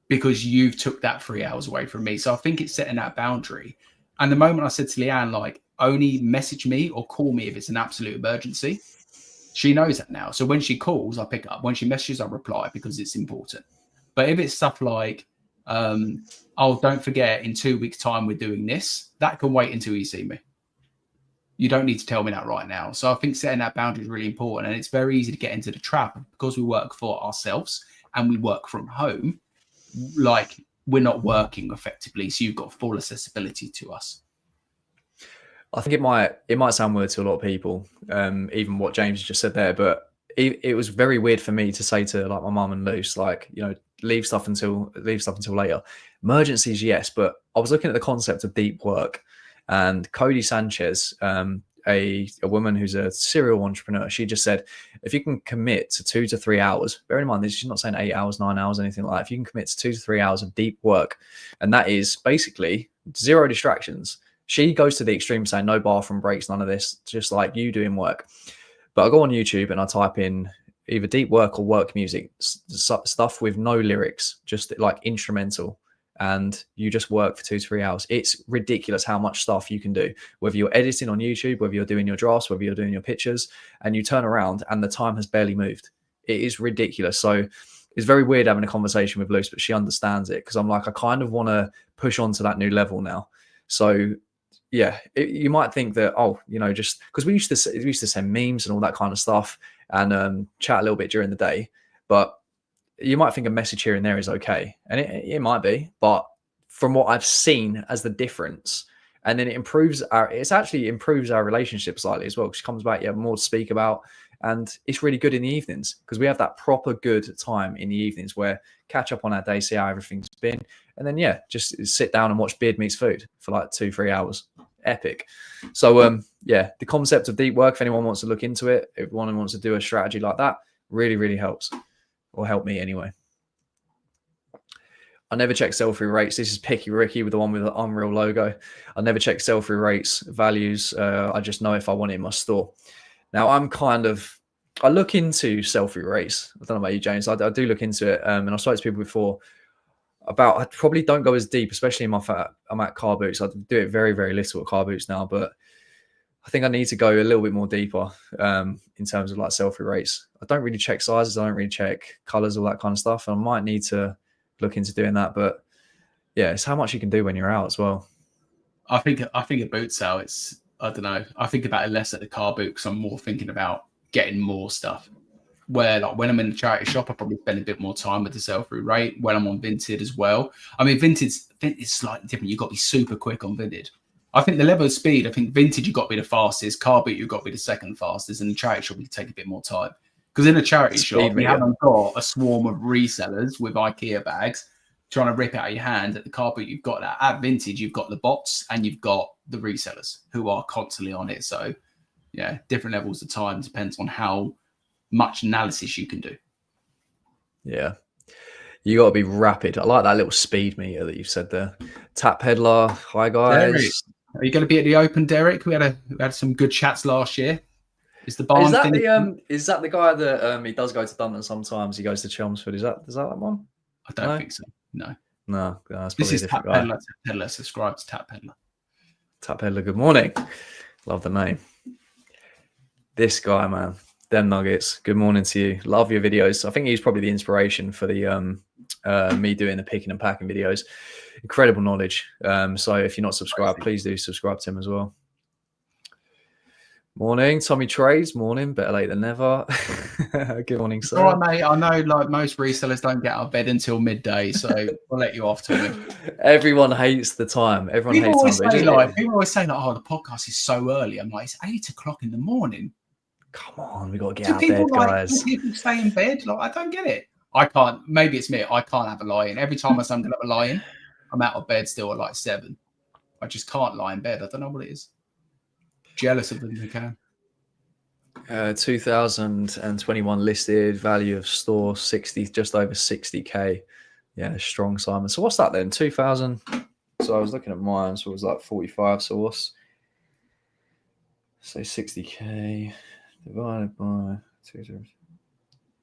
because you've took that 3 hours away from me. So I think it's setting that boundary. And the moment I said to Leanne, like, only message me or call me if it's an absolute emergency, she knows that now. So when she calls, I pick up. When she messages, I reply because it's important. But if it's stuff like, oh, don't forget, in 2 weeks' time, we're doing this, that can wait until you see me. You don't need to tell me that right now. So I think setting that boundary is really important. And it's very easy to get into the trap because we work for ourselves and we work from home. Like we're not working effectively. So you've got full accessibility to us. I think it might sound weird to a lot of people, even what James just said there, but it was very weird for me to say to like my mum and Luce, like, leave stuff until later. Emergencies, yes, but I was looking at the concept of deep work, and Cody Sanchez, a woman who's a serial entrepreneur, she just said, if you can commit to 2 to 3 hours, bear in mind this, she's not saying 8 hours, 9 hours, anything like that. If you can commit to 2 to 3 hours of deep work, and that is basically 0 distractions. She goes to the extreme saying no bathroom breaks, none of this, just like you doing work. But I go on YouTube and I type in either deep work or work music, stuff with no lyrics, just like instrumental. And you just work for 2 to 3 hours. It's ridiculous how much stuff you can do, whether you're editing on YouTube, whether you're doing your drafts, whether you're doing your pictures, and you turn around and the time has barely moved. It is ridiculous. So it's very weird having a conversation with Luce, but she understands it, because I'm like, I kind of want to push on to that new level now. So yeah, you might think that, just because we used to send memes and all that kind of stuff and chat a little bit during the day, but you might think a message here and there is okay, and it might be, but from what I've seen as the difference, And then it actually improves our relationship slightly as well. Because she comes back, you have more to speak about. And it's really good in the evenings because we have that proper good time in the evenings where catch up on our day, see how everything's been. And then, just sit down and watch Beard Meets Food for like 2-3 hours. Epic. So, the concept of deep work, if anyone wants to look into it, if anyone wants to do a strategy like that, really, really helps, or help me anyway. I never check sell-through rates. This is Picky Ricky with the one with the Unreal logo. I never check sell-through rates, values. I just know if I want it in my store. Now, I look into sell-through rates. I don't know about you, James. I do look into it. And I've spoken to people before about, I probably don't go as deep, especially I'm at car boots. I do it very, very little at car boots now, but I think I need to go a little bit more deeper in terms of like sell-through rates. I don't really check sizes. I don't really check colors, all that kind of stuff. And I might need to look into doing that. But yeah, it's how much you can do when you're out as well. I think a boot sale, I don't know. I think about it less at the car boot because I'm more thinking about getting more stuff. Where like when I'm in the charity shop, I probably spend a bit more time with the sell-through rate. When I'm on Vinted as well. I mean, Vinted is slightly different. You've got to be super quick on Vinted. I think the level of speed, I think Vintage, you've got to be the fastest. Car boot, you've got to be the second fastest. And the charity shop, you take a bit more time. Because in a charity shop, you haven't got a swarm of resellers with IKEA bags trying to rip it out of your hand. At the car boot, you've got that. At Vintage, you've got the bots and you've got the resellers who are constantly on it. So, yeah, different levels of time depends on how much analysis you can do. Yeah. You got to be rapid. I like that little speed meter that you've said there. Tap Peddler. Hi, guys. Derek, are you going to be at the Open, Derek? We had some good chats last year. Is the barn is that the guy that he does go to Dunton sometimes? He goes to Chelmsford. Is that one? I don't think so. No. That's this probably is a different Tap guy. Peddler. Tap Peddler. Subscribe to Tap Peddler. Tap Peddler. Good morning. Love the name. This guy, man. Them nuggets. Good morning to you. Love your videos. I think he's probably the inspiration for the me doing the picking and packing videos. Incredible knowledge. So if you're not subscribed, please do subscribe to him as well. Morning, Tommy Trades. Morning, better late than never. Good morning, sir. All right, mate. I know, like most resellers don't get out of bed until midday, so we'll let you off, Tommy. Everyone hates the time. People always say, "Oh, the podcast is so early." I'm like, it's 8 o'clock in the morning. Come on, we got to get out of bed, guys. Do people stay in bed? Like, I don't get it. I can't. Maybe it's me. I can't have a lie-in. Every time I say I'm going to have a lie-in, I'm out of bed still at like 7. I just can't lie in bed. I don't know what it is. Jealous of them who can. 2021 listed, value of store 60, just over 60k. Yeah, strong, Simon. So what's that then? 2000. So I was looking at mine, so it was like 45. So what's, say 60k divided by 2.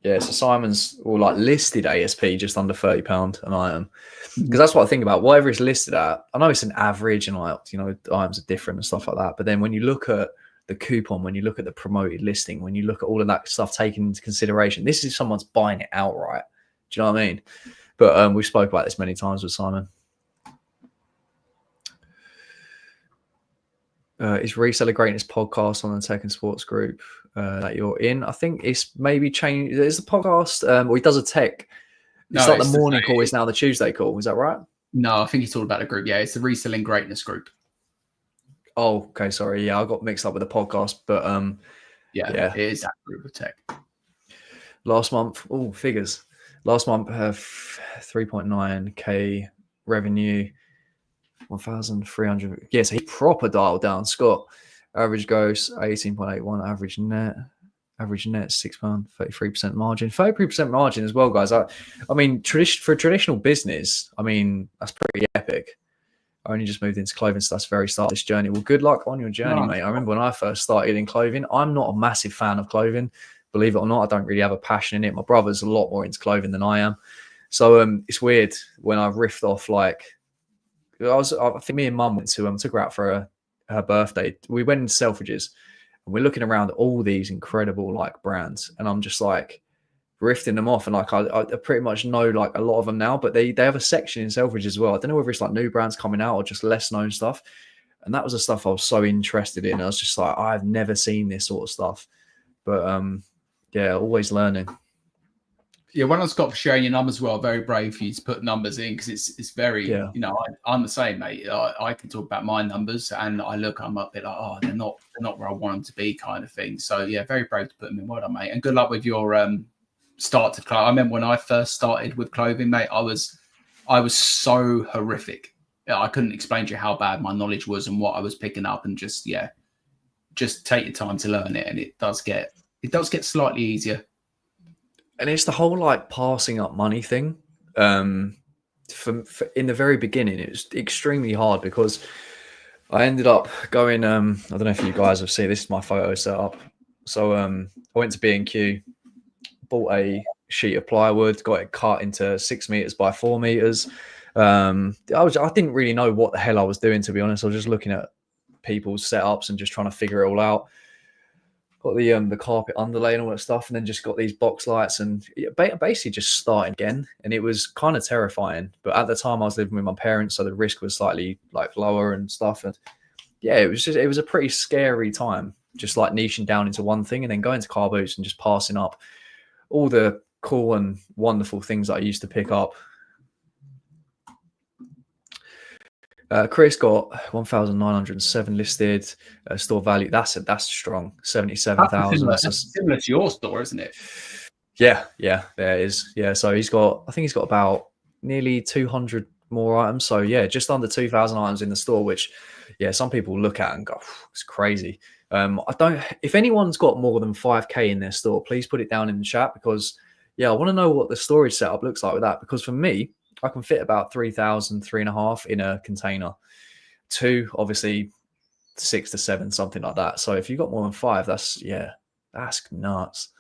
Yeah, so Simon's or like listed ASP just under £30 an item, because that's what I think about. Whatever it's listed at, I know it's an average, and like, you know, items are different and stuff like that. But then when you look at the coupon, when you look at the promoted listing, when you look at all of that stuff taken into consideration, this is someone's buying it outright. Do you know what I mean? But we spoke about this many times with Simon. Is Reseller Greatness podcast on the Tech and Sports group that you're in? I think it's maybe changed. Is the podcast, or he does a tech? It's like the morning call. It's now the Tuesday call. Is that right? No, I think it's all about the group. Yeah, it's the Reselling Greatness group. Oh, okay. Sorry. Yeah, I got mixed up with the podcast, but yeah, it is that group of tech. Last month, figures. Last month, 3.9k revenue. 1,300. Yes, he proper dialed down. Scott, average gross 18.81, average net £6, 33% margin, 33% margin as well, guys. I mean, for a traditional business, I mean, that's pretty epic. I only just moved into clothing, so that's the very start of this journey. Well, good luck on your journey, mate. I remember when I first started in clothing, I'm not a massive fan of clothing, believe it or not. I don't really have a passion in it. My brother's a lot more into clothing than I am, so it's weird when I riffed off like. I think me and Mum went to took her out for her birthday. We went into Selfridges and we're looking around at all these incredible like brands, and I'm just like riffing them off, and like I pretty much know like a lot of them now, but they have a section in Selfridges as well. I don't know whether it's like new brands coming out or just less known stuff, and that was the stuff I was so interested in. I was just like, I've never seen this sort of stuff, but yeah, always learning. Yeah, when I was got for sharing your numbers, well, very brave for you to put numbers in, because it's very, Yeah. I'm the same, mate. I can talk about my numbers, and I'm a bit like, oh, they're not where I want them to be, kind of thing. So yeah, very brave to put them in. Well done, mate, and good luck with your start to clothing. I remember when I first started with clothing, mate, I was so horrific. I couldn't explain to you how bad my knowledge was and what I was picking up, and just take your time to learn it, and it does get slightly easier. And it's the whole like passing up money thing. For in the very beginning, it was extremely hard because I ended up going. I don't know if you guys have seen this. Is my photo setup. So I went to B&Q, bought a sheet of plywood, got it cut into 6 meters by 4 meters. I didn't really know what the hell I was doing, to be honest. I was just looking at people's setups and just trying to figure it all out. Got the carpet underlay and all that stuff, and then just got these box lights, and basically just starting again. And it was kind of terrifying. But at the time, I was living with my parents, so the risk was slightly like lower and stuff. And yeah, it was a pretty scary time, just like niching down into one thing, and then going to car boots and just passing up all the cool and wonderful things that I used to pick up. Chris got 1,907 listed. Store value, that's strong. 77,000. That's similar to your store, isn't it? Yeah, there is. Yeah, so I think he's got about nearly 200 more items. So yeah, just under 2,000 items in the store, which some people look at and go, it's crazy. If anyone's got more than 5K in their store, please put it down in the chat, because I want to know what the storage setup looks like with that. Because for me, I can fit about 3,000, 3.5 in a container. 2, obviously 6 to 7, something like that. So if you've got more than 5, that's nuts.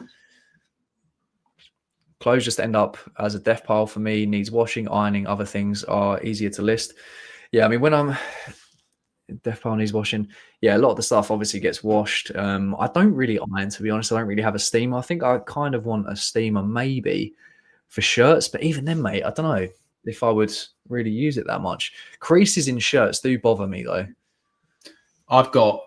Clothes just end up as a death pile for me. Needs washing, ironing. Other things are easier to list. Yeah, I mean, when I'm death pile needs washing, a lot of the stuff obviously gets washed. I don't really iron, to be honest. I don't really have a steamer. I think I kind of want a steamer maybe for shirts, but even then, mate, I don't know if I would really use it that much. Creases in shirts do bother me though. I've got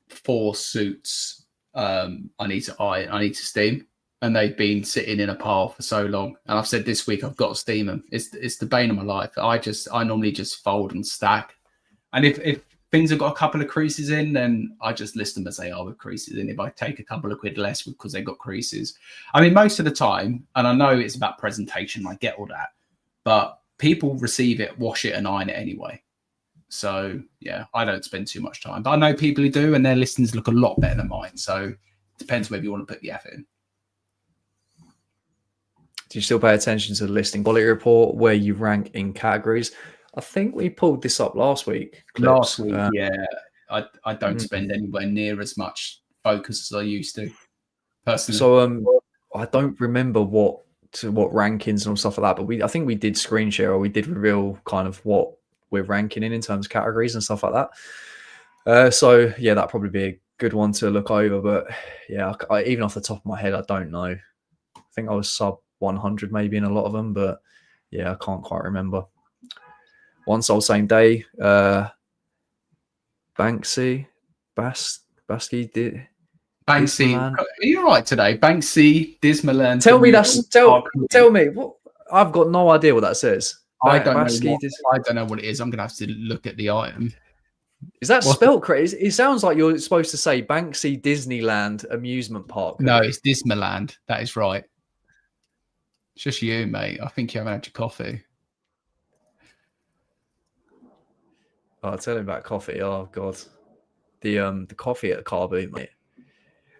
4 suits I need to iron, I need to steam, and they've been sitting in a pile for so long. And I've said this week I've got to steam them. It's the bane of my life. I normally just fold and stack. And if things have got a couple of creases in, then I just list them as they are with creases in. If I take a couple of quid less because they've got creases, I mean, most of the time, and I know it's about presentation, I get all that, but people receive it, wash it, and iron it anyway. So yeah, I don't spend too much time, but I know people who do, and their listings look a lot better than mine. So it depends whether you want to put the effort in. Do you still pay attention to the listing quality report where you rank in categories? I think we pulled this up last week. Last week, I don't spend anywhere near as much focus as I used to, personally. So I don't remember what rankings and all stuff like that, but I think we did screen share, or we did reveal kind of what we're ranking in terms of categories and stuff like that. So yeah, that'd probably be a good one to look over. But yeah, even off the top of my head, I don't know. I think I was sub 100 maybe in a lot of them, but yeah, I can't quite remember. One sold same day. Banksy did. Banksy, are you all right today? Banksy, Dismaland. Tell me. What? I've got no idea what that says. I don't know what it is. I'm gonna have to look at the item. Is that spelled correct? It sounds like you're supposed to say Banksy Disneyland Amusement Park. No, it's Dismaland. That is right. It's just you, mate. I think you haven't had your coffee. Oh, tell him about coffee. Oh God, the coffee at Car Boot, mate.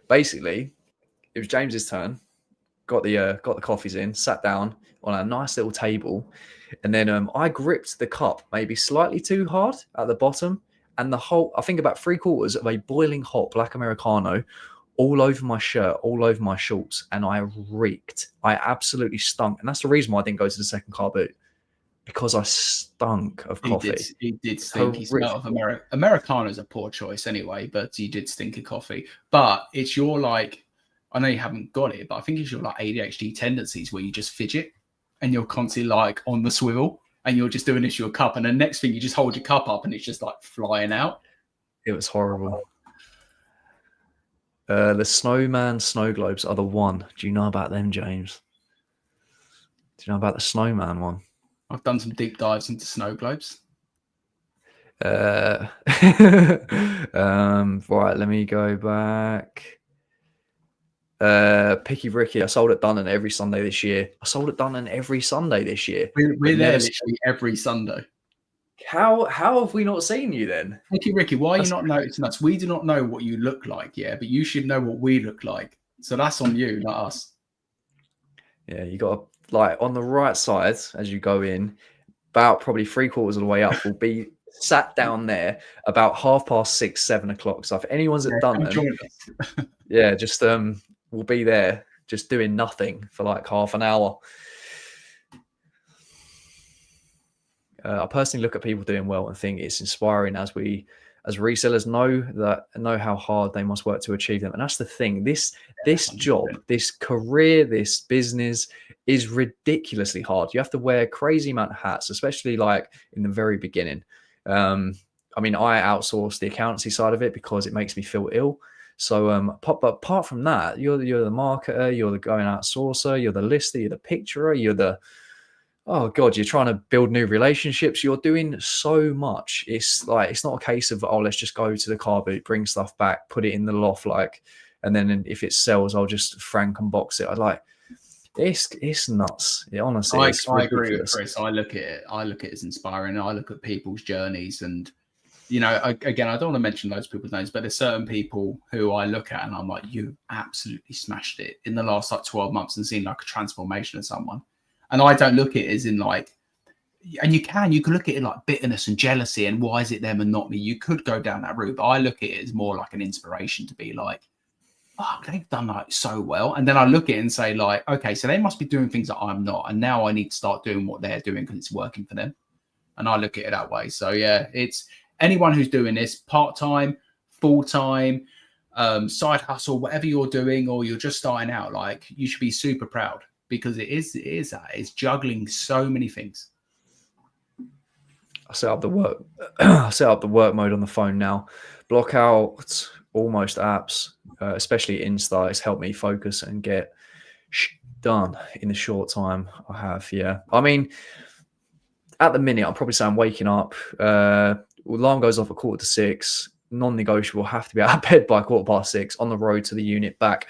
Basically, it was James's turn. Got the coffees in, sat down on a nice little table, and then I gripped the cup maybe slightly too hard at the bottom, and I think about 3/4 of a boiling hot black Americano all over my shirt, all over my shorts, and I reeked. I absolutely stunk, and that's the reason why I didn't go to the second Car Boot, because I stunk of coffee. He did stink. He smelled of Americano is a poor choice anyway, but he did stink of coffee. But it's your I know you haven't got it, but I think it's your ADHD tendencies where you just fidget and you're constantly on the swivel and you're just doing this to your cup, and the next thing you just hold your cup up and it's just flying out. It was horrible. The snowman snow globes are the one. Do you know about them, James? Do you know about the snowman one? I've done some deep dives into snow globes. Right, let me go back. Picky Ricky, I sold at Dunnan every Sunday this year. We're there literally every Sunday. How have we not seen you then? Picky Ricky, why are you not noticing us? We do not know what you look like, yeah, but you should know what we look like. So that's on you, not us. Yeah, you got to, like, on the right side as you go in, about probably 3/4 of the way up, will be sat down there about 6:30, 7 o'clock. So if anyone's at Dunton, yeah, just we'll be there just doing nothing for like half an hour. I personally look at people doing well and think it's inspiring as resellers know how hard they must work to achieve them. And that's the thing. This job, this career, this business is ridiculously hard. You have to wear a crazy amount of hats, especially like in the very beginning. I mean, I outsource the accountancy side of it because it makes me feel ill. So, but apart from that, you're the marketer, you're the going out sourcer, you're the lister, you're the picturer, you're the, oh God, you're trying to build new relationships. You're doing so much. It's like, it's not a case of, oh, let's just go to the car boot, bring stuff back, put it in the loft, like, and then if it sells, I'll just frank and box it. I like, it's nuts. It honestly, I agree with Chris. I look at it as inspiring. I look at people's journeys, and you know, again, I don't want to mention those people's names, but there's certain people who I look at and I'm like, you absolutely smashed it in the last like 12 months and seen like a transformation of someone. And I don't look at it as in like, and you can look at it like bitterness and jealousy and why is it them and not me? You could go down that route, but I look at it as more like an inspiration to be like, oh, they've done like so well. And then I look at it and say like, okay, so they must be doing things that I'm not. And now I need to start doing what they're doing because it's working for them. And I look at it that way. So yeah, it's anyone who's doing this part-time, full-time, side hustle, whatever you're doing, or you're just starting out, like you should be super proud because it's juggling so many things. I set up the work mode on the phone now. Block out almost apps, especially Insta. It's helped me focus and get done in the short time I have. Yeah, I mean, at the minute, I'm probably saying waking up. Alarm goes off at 5:45. Non-negotiable. Have to be out of bed by 6:15. On the road to the unit back.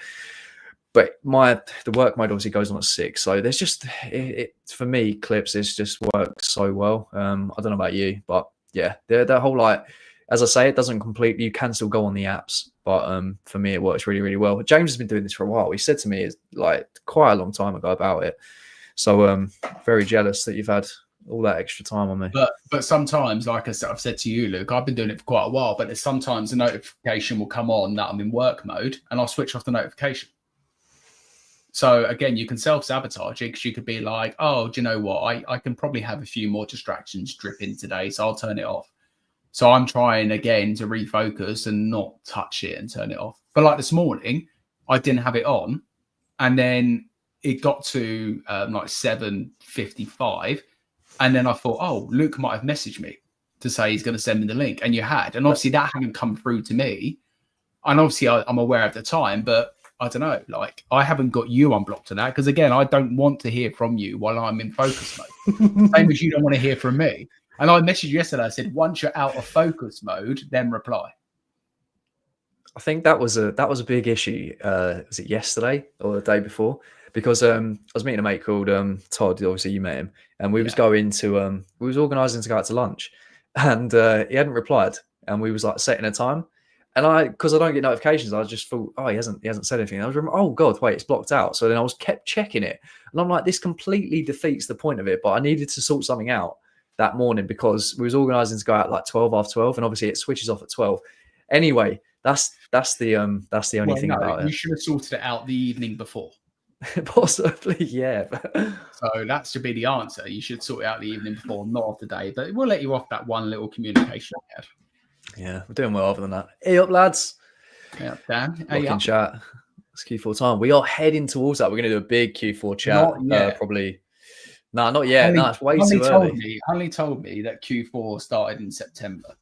But the work mode obviously goes on at 6. So there's just it for me. Clips is just works so well. I don't know about you, but yeah, the whole, like, as I say, it doesn't completely. You can still go on the apps, but for me, it works really, really well. James has been doing this for a while. He said to me like quite a long time ago about it. So very jealous that you've had all that extra time on me. But sometimes, like I've said to you, Luke, I've been doing it for quite a while, but there's sometimes a notification will come on that I'm in work mode and I'll switch off the notification. So again, you can self-sabotage it because you could be like, oh, do you know what? I can probably have a few more distractions drip in today, so I'll turn it off. So I'm trying again to refocus and not touch it and turn it off. But like this morning, I didn't have it on. And then it got to like 7:55. And then I thought, oh, Luke might have messaged me to say he's going to send me the link. And you had. And obviously that hadn't come through to me. And obviously I'm aware of the time, but I don't know. Like, I haven't got you unblocked to that because, again, I don't want to hear from you while I'm in focus mode. Same as you don't want to hear from me. And I messaged you yesterday. I said, once you're out of focus mode, then reply. I think that was a big issue. Was it yesterday or the day before? Because I was meeting a mate called Todd. Obviously, you met him, and we was going to we was organising to go out to lunch, and he hadn't replied, and we was like setting a time, and because I don't get notifications, I just thought, oh, he hasn't said anything. I was oh God, wait, it's blocked out. So then I was kept checking it, and I'm like, this completely defeats the point of it. But I needed to sort something out that morning because we was organising to go out like 12:12, and obviously it switches off at 12. Anyway, that's the only thing about it. You should have sorted it out the evening before. Possibly, yeah. So that should be the answer. You should sort it out the evening before, not of the day. But we'll let you off that one little communication we had. Yeah, we're doing well other than that. Hey up, lads. Yeah, Dan. Hey up. Chat. It's Q4 time. We are heading towards that. We're going to do a big Q4 chat. Probably. No, not yet. No, it's way too early. Holly told me that Q4 started in September.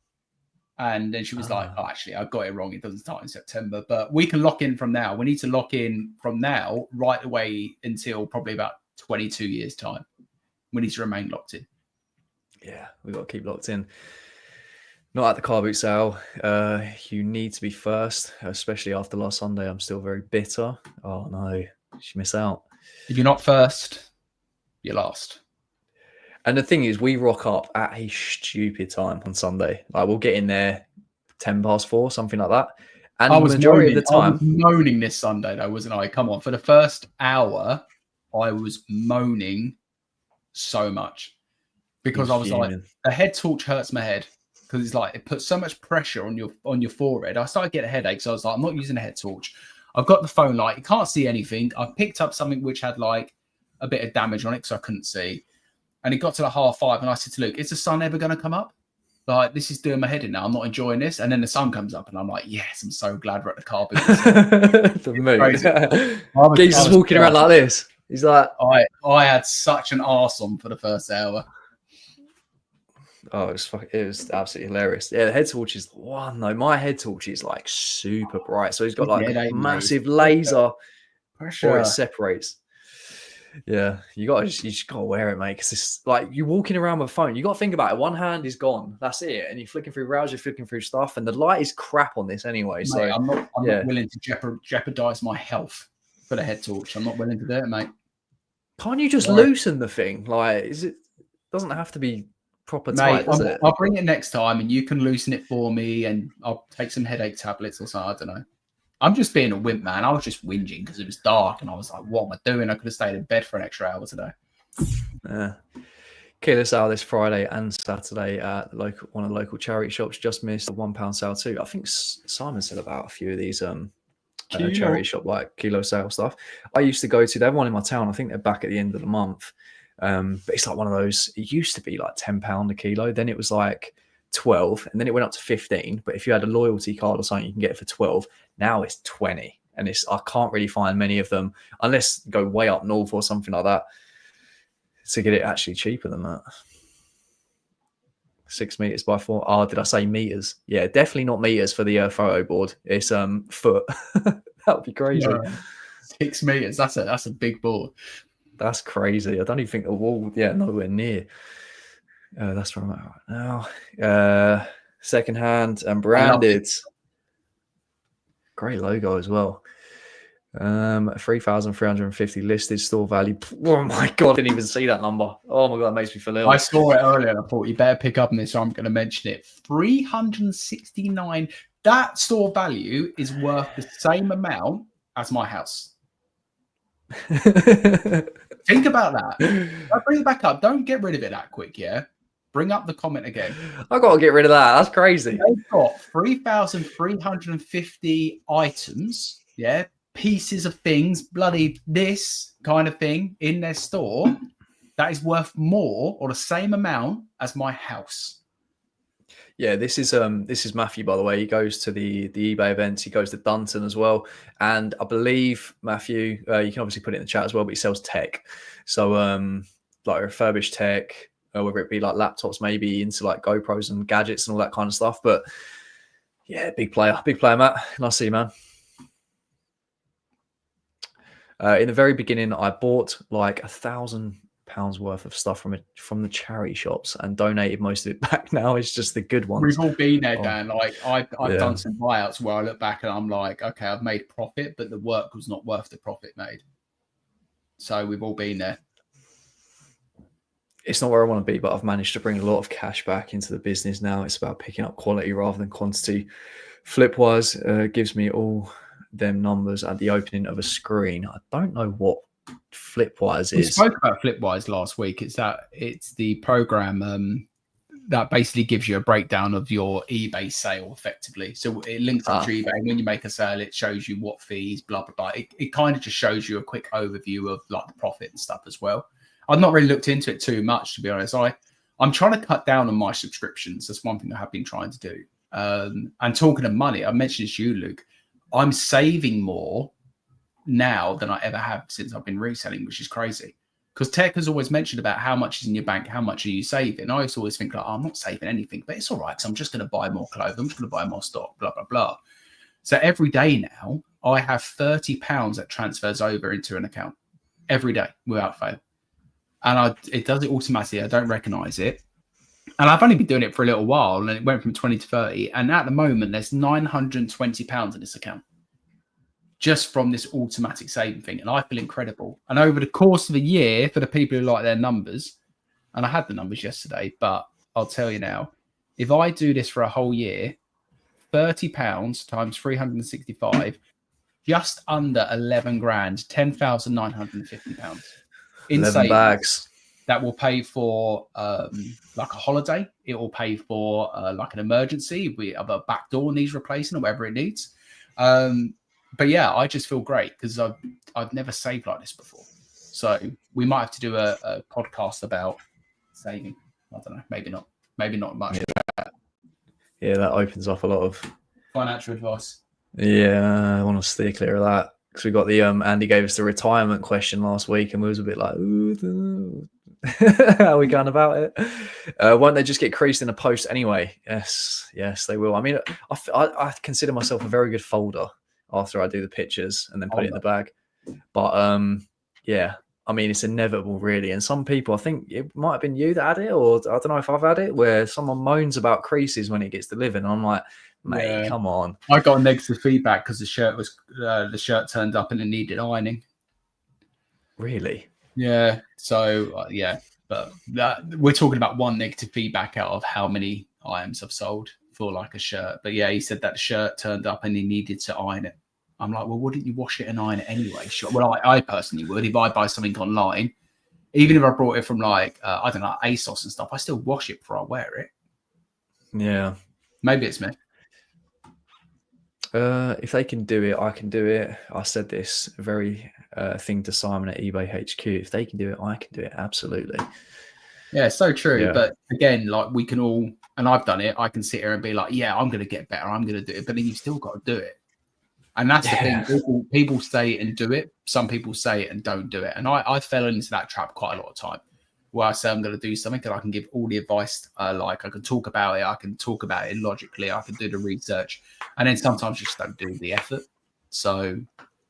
And then she was like, oh, actually, I got it wrong. It doesn't start in September. But we can lock in from now. We need to lock in from now right away until probably about 22 years' time. We need to remain locked in. Yeah, we've got to keep locked in. Not at the car boot sale. You need to be first, especially after last Sunday. I'm still very bitter. Oh no, she missed out. If you're not first, you're last. And the thing is, we rock up at a stupid time on Sunday. Like we'll get in there 4:10, something like that. And I the was majority moaning, of the time, I was moaning this Sunday though, wasn't I? Come on, for the first hour, I was moaning so much because I was like, the head torch hurts my head because it's like it puts so much pressure on your forehead. I started getting a headache, so I was like, I'm not using a head torch. I've got the phone light, you can't see anything. I picked up something which had like a bit of damage on it, so I couldn't see. And it got to the 5:30, and I said to Luke, "Is the sun ever going to come up? Like, this is doing my head in now. I'm not enjoying this." And then the sun comes up, and I'm like, "Yes, I'm so glad we're at the car boot." The mood. He's just walking around like this. He's like, I had such an arse on for the first hour. Oh, it was absolutely hilarious. Yeah, the head torch is the one though. My head torch is like super bright, so he's got like a massive laser pressure. Or it separates. Yeah, you just gotta wear it, mate. Because it's like you're walking around with a phone. You got to think about it. One hand is gone. That's it. And you're flicking through browsers, you're flicking through stuff, and the light is crap on this anyway. Mate, so I'm not willing to jeopardize my health for the head torch. I'm not willing to do it, mate. Can't you just loosen the thing? Like, doesn't have to be proper tight, does it? I'll bring it next time, and you can loosen it for me, and I'll take some headache tablets or something. I don't know. I'm just being a wimp, man. I was just whinging because it was dark, and I was like, "What am I doing? I could have stayed in bed for an extra hour today." Yeah. Killer sale this Friday and Saturday at one of the local charity shops. Just missed the £1 sale too. I think Simon said about a few of these charity shop like kilo sale stuff. I used to go to. They have one in my town. I think they're back at the end of the month. But it's like one of those. It used to be like £10 a kilo. Then it was like 12, and then it went up to 15. But if you had a loyalty card or something, you can get it for 12. Now it's 20, and I can't really find many of them unless you go way up north or something like that to get it actually cheaper than that. 6 meters by 4. Oh, did I say meters? Yeah, definitely not meters for the photo board. It's foot. That would be crazy. Yeah. 6 meters. That's a big board. That's crazy. I don't even think the wall. Yeah, nowhere near. That's where I'm at right now. Secondhand and branded. Great logo as well. 3,350 listed store value. Oh my god, I didn't even see that number. Oh my god, it makes me feel ill. I saw it earlier and I thought you better pick up on this, so I'm going to mention it. 369. That store value is worth the same amount as my house. Think about that. I'll bring it back up. Don't get rid of it that quick, yeah? Bring up the comment again. I've got to get rid of that. That's crazy. They've got 3,350 items, yeah? Pieces of things, bloody this kind of thing in their store that is worth more or the same amount as my house. Yeah, this is Matthew, by the way. He goes to the eBay events. He goes to Dunton as well. And I believe, Matthew, you can obviously put it in the chat as well, but he sells tech. So like refurbished tech, whether it be like laptops, maybe into like GoPros and gadgets and all that kind of stuff. But yeah, big player, Matt. Nice to see you, man. In the very beginning, I bought like £1,000 worth of stuff from the charity shops and donated most of it back. Now it's just the good ones. We've all been there, Dan. Like I've done some buyouts where I look back and I'm like, okay, I've made profit, but the work was not worth the profit made. So we've all been there. It's not where I want to be, but I've managed to bring a lot of cash back into the business now. It's about picking up quality rather than quantity. Flipwise gives me all them numbers at the opening of a screen. I don't know what Flipwise is. We spoke about Flipwise last week. It's the program that basically gives you a breakdown of your eBay sale effectively. So it links up to eBay. When you make a sale, it shows you what fees, blah, blah, blah. It kind of just shows you a quick overview of like the profit and stuff as well. I've not really looked into it too much, to be honest. I'm trying to cut down on my subscriptions. That's one thing I have been trying to do. And talking of money, I mentioned this to you, Luke. I'm saving more now than I ever have since I've been reselling, which is crazy. Because Tech has always mentioned about how much is in your bank, how much are you saving. I used to always think like, I'm not saving anything, but it's all right because I'm just going to buy more clothes. I'm just going to buy more stock, blah, blah, blah. So every day now, I have £30 that transfers over into an account every day without fail. and it does it automatically. I don't recognize it. And I've only been doing it for a little while, and it went from 20 to 30. And at the moment, there's £920 in this account just from this automatic saving thing. And I feel incredible. And over the course of a year, for the people who like their numbers, and I had the numbers yesterday, but I'll tell you now, if I do this for a whole year, £30 times 365, just under 11 grand, £10,950 in 11 savings. bags. That will pay for like a holiday. It will pay for like an emergency. We have a back door needs replacing or whatever it needs. But yeah, I just feel great because I've never saved like this before. So we might have to do a podcast about saving. I don't know. Maybe not. Maybe not much. Yeah, that opens up a lot of Financial advice. Yeah, I want to steer clear of that because we got the Andy gave us the retirement question last week, and we was a bit like, ooh, how are we going about it? Won't they just get creased in a post anyway? Yes, they will. I mean, I consider myself a very good folder after I do the pictures and then put it in the bag. But yeah, I mean, it's inevitable, really. And some people, I think it might have been you that had it, or I don't know if I've had it, where someone moans about creases when it gets delivered, and I'm like, mate, come on. I got negative feedback because the shirt turned up and it needed ironing. Really? Yeah. So yeah, but we're talking about one negative feedback out of how many items I've sold for like a shirt. But yeah, he said that the shirt turned up and he needed to iron it. I'm like, well, wouldn't you wash it and iron it anyway? Sure. Well, I personally would. If I buy something online, even if I brought it from like I don't know, ASOS and stuff, I still wash it before I wear it. Yeah. Maybe it's me. If they can do it, I can do it. I said this very thing to Simon at eBay HQ. If they can do it, I can do it. Absolutely. Yeah, so true. Yeah. But again, like we can all, and I've done it. I can sit here and be like, yeah, I'm going to get better. I'm going to do it. But then you've still got to do it. And that's the thing. People say it and do it. Some people say it and don't do it. And I fell into that trap quite a lot of time where I say I'm going to do something and I can give all the advice I can talk about it. I can talk about it logically. I can do the research. And then sometimes just don't do the effort. So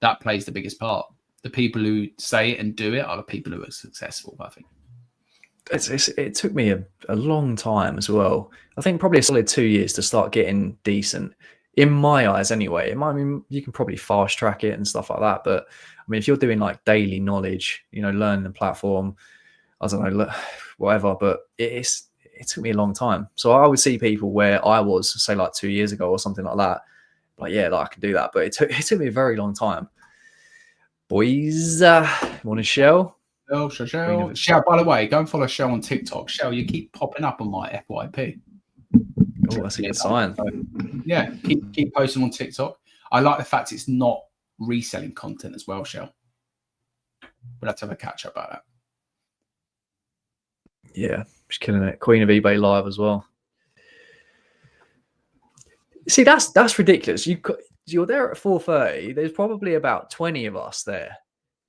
that plays the biggest part. The people who say it and do it are the people who are successful, I think. It took me a long time as well. I think probably a solid 2 years to start getting decent. In my eyes, anyway. I mean, you can probably fast track it and stuff like that. But I mean, if you're doing like daily knowledge, learning the platform, I don't know, whatever. But it took me a long time. So I would see people where I was, say, like 2 years ago or something like that. Like, yeah, like I can do that. But it took me a very long time. Boys, morning, Shell. Oh, Shell. Shell, by the way, go and follow Shell on TikTok. Shell, you keep popping up on my FYP. Oh, that's a good sign. So, yeah, keep posting on TikTok. I like the fact it's not reselling content as well, Shell. We'll have to have a catch up about that. Yeah, she's killing it. Queen of eBay Live as well. See, that's ridiculous. You're there at 4:30. There's probably about 20 of us there,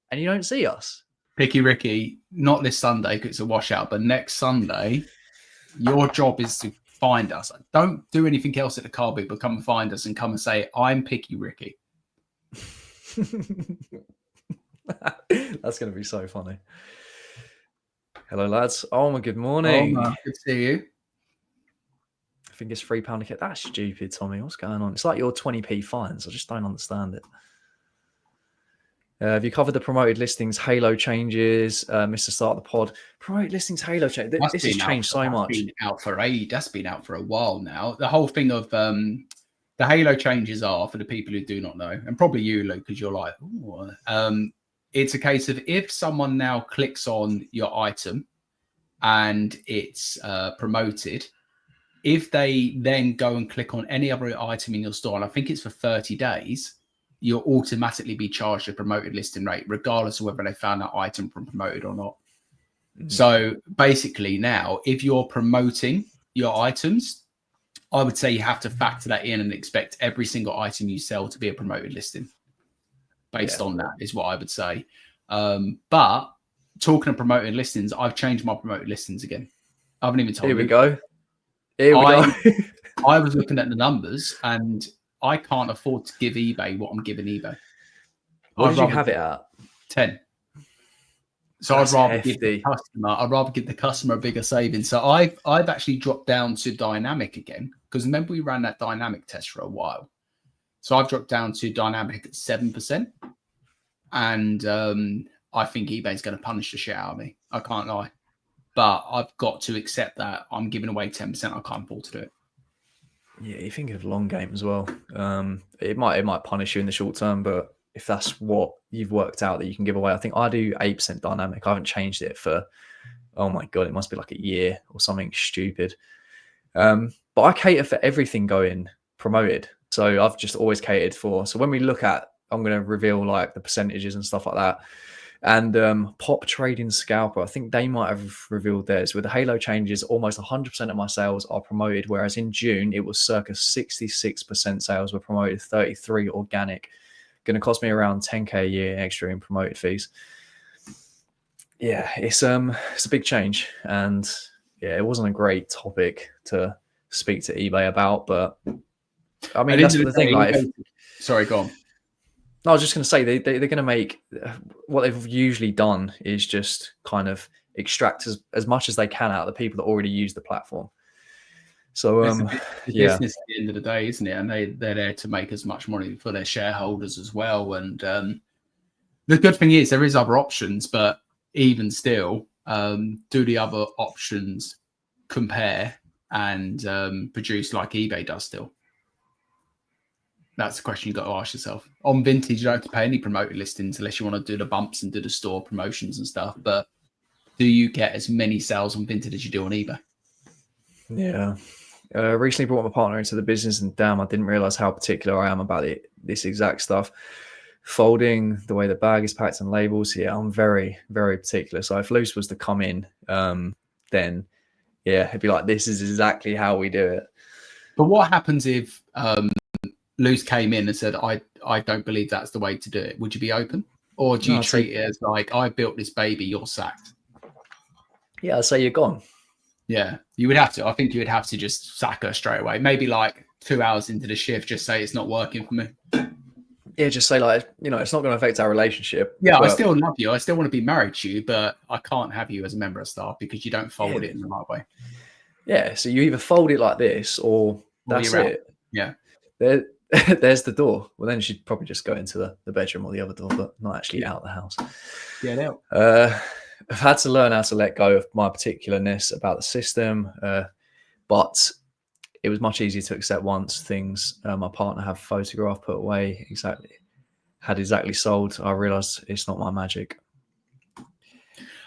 and you don't see us. Picky Ricky, not this Sunday because it's a washout, but next Sunday, your job is to find us. Don't do anything else at the car boot, but come and find us and come and say, I'm Picky Ricky. That's going to be so funny. Hello, lads. Oh, my good morning. Oh, good to see you. I think it's £3 a kit. That's stupid, Tommy. What's going on? It's like your 20p fines. I just don't understand it. Have you covered the promoted listings, Halo changes? Mr. Start the pod. Promoted listings, Halo change. This has changed so much. That's been out for a while now. The whole thing of the Halo changes are, for the people who do not know, and probably you, Luke, because you're like, it's a case of if someone now clicks on your item and it's promoted, if they then go and click on any other item in your store, and I think it's for 30 days, you'll automatically be charged a promoted listing rate, regardless of whether they found that item from promoted or not. Mm-hmm. So basically now, if you're promoting your items, I would say you have to factor that in and expect every single item you sell to be a promoted listing. Based on that is what I would say. But talking of promoted listings, I've changed my promoted listings again. I haven't even told you. Here we go. I was looking at the numbers and I can't afford to give eBay what I'm giving eBay. What did you have it at? 10. So That's I'd rather hefty. give the customer a bigger savings. So I've actually dropped down to dynamic again, because remember we ran that dynamic test for a while. So I've dropped down to dynamic at 7%, and I think eBay's going to punish the shit out of me. I can't lie, but I've got to accept that I'm giving away 10%. I can't afford to do it. Yeah, you think of long game as well. It might punish you in the short term, but if that's what you've worked out that you can give away, I think I do 8% dynamic. I haven't changed it for, oh my God, it must be like a year or something stupid. But I cater for everything going promoted. So I've just always catered for. So when we look at, I'm going to reveal like the percentages and stuff like that. And Pop Trading Scalper, I think they might have revealed theirs. With the Halo changes, almost 100% of my sales are promoted, whereas in June, it was circa 66% sales were promoted, 33 organic. Going to cost me around 10K a year extra in promoted fees. Yeah, it's a big change. And yeah, it wasn't a great topic to speak to eBay about, but I mean, that's the thing. Like, sorry, go on. I was just going to say they're going to make what they've usually done is just kind of extract as much as they can out of the people that already use the platform. So yeah, business at the end of the day, isn't it? And they're there to make as much money for their shareholders as well. And the good thing is there is other options, but even still, do the other options compare and produce like eBay does still? That's the question you got to ask yourself. On vintage, you don't have to pay any promoted listings unless you want to do the bumps and do the store promotions and stuff. But do you get as many sales on vintage as you do on eBay? Yeah. Recently brought my partner into the business, and damn, I didn't realize how particular I am about this exact stuff. Folding, the way the bag is packed and labels. Yeah, I'm very, very particular. So if Luce was to come in, then yeah, it'd be like, this is exactly how we do it. But what happens if Luce came in and said, I don't believe that's the way to do it? Would you be open? Or do you treat it as like, I built this baby, you're sacked? Yeah, I'd say you're gone. Yeah, you would have to. I think you would have to just sack her straight away. Maybe like 2 hours into the shift, just say it's not working for me. Yeah, just say like, it's not going to affect our relationship. Yeah, I still love you. I still want to be married to you, but I can't have you as a member of staff because you don't fold it in the right way. Yeah, so you either fold it like this or that's it. Yeah. There's the door. Well, then she'd probably just go into the bedroom or the other door, but not actually out the house. Yeah, no. I've had to learn how to let go of my particularness about the system, but it was much easier to accept once things my partner had photograph put away exactly sold. I realized it's not my magic.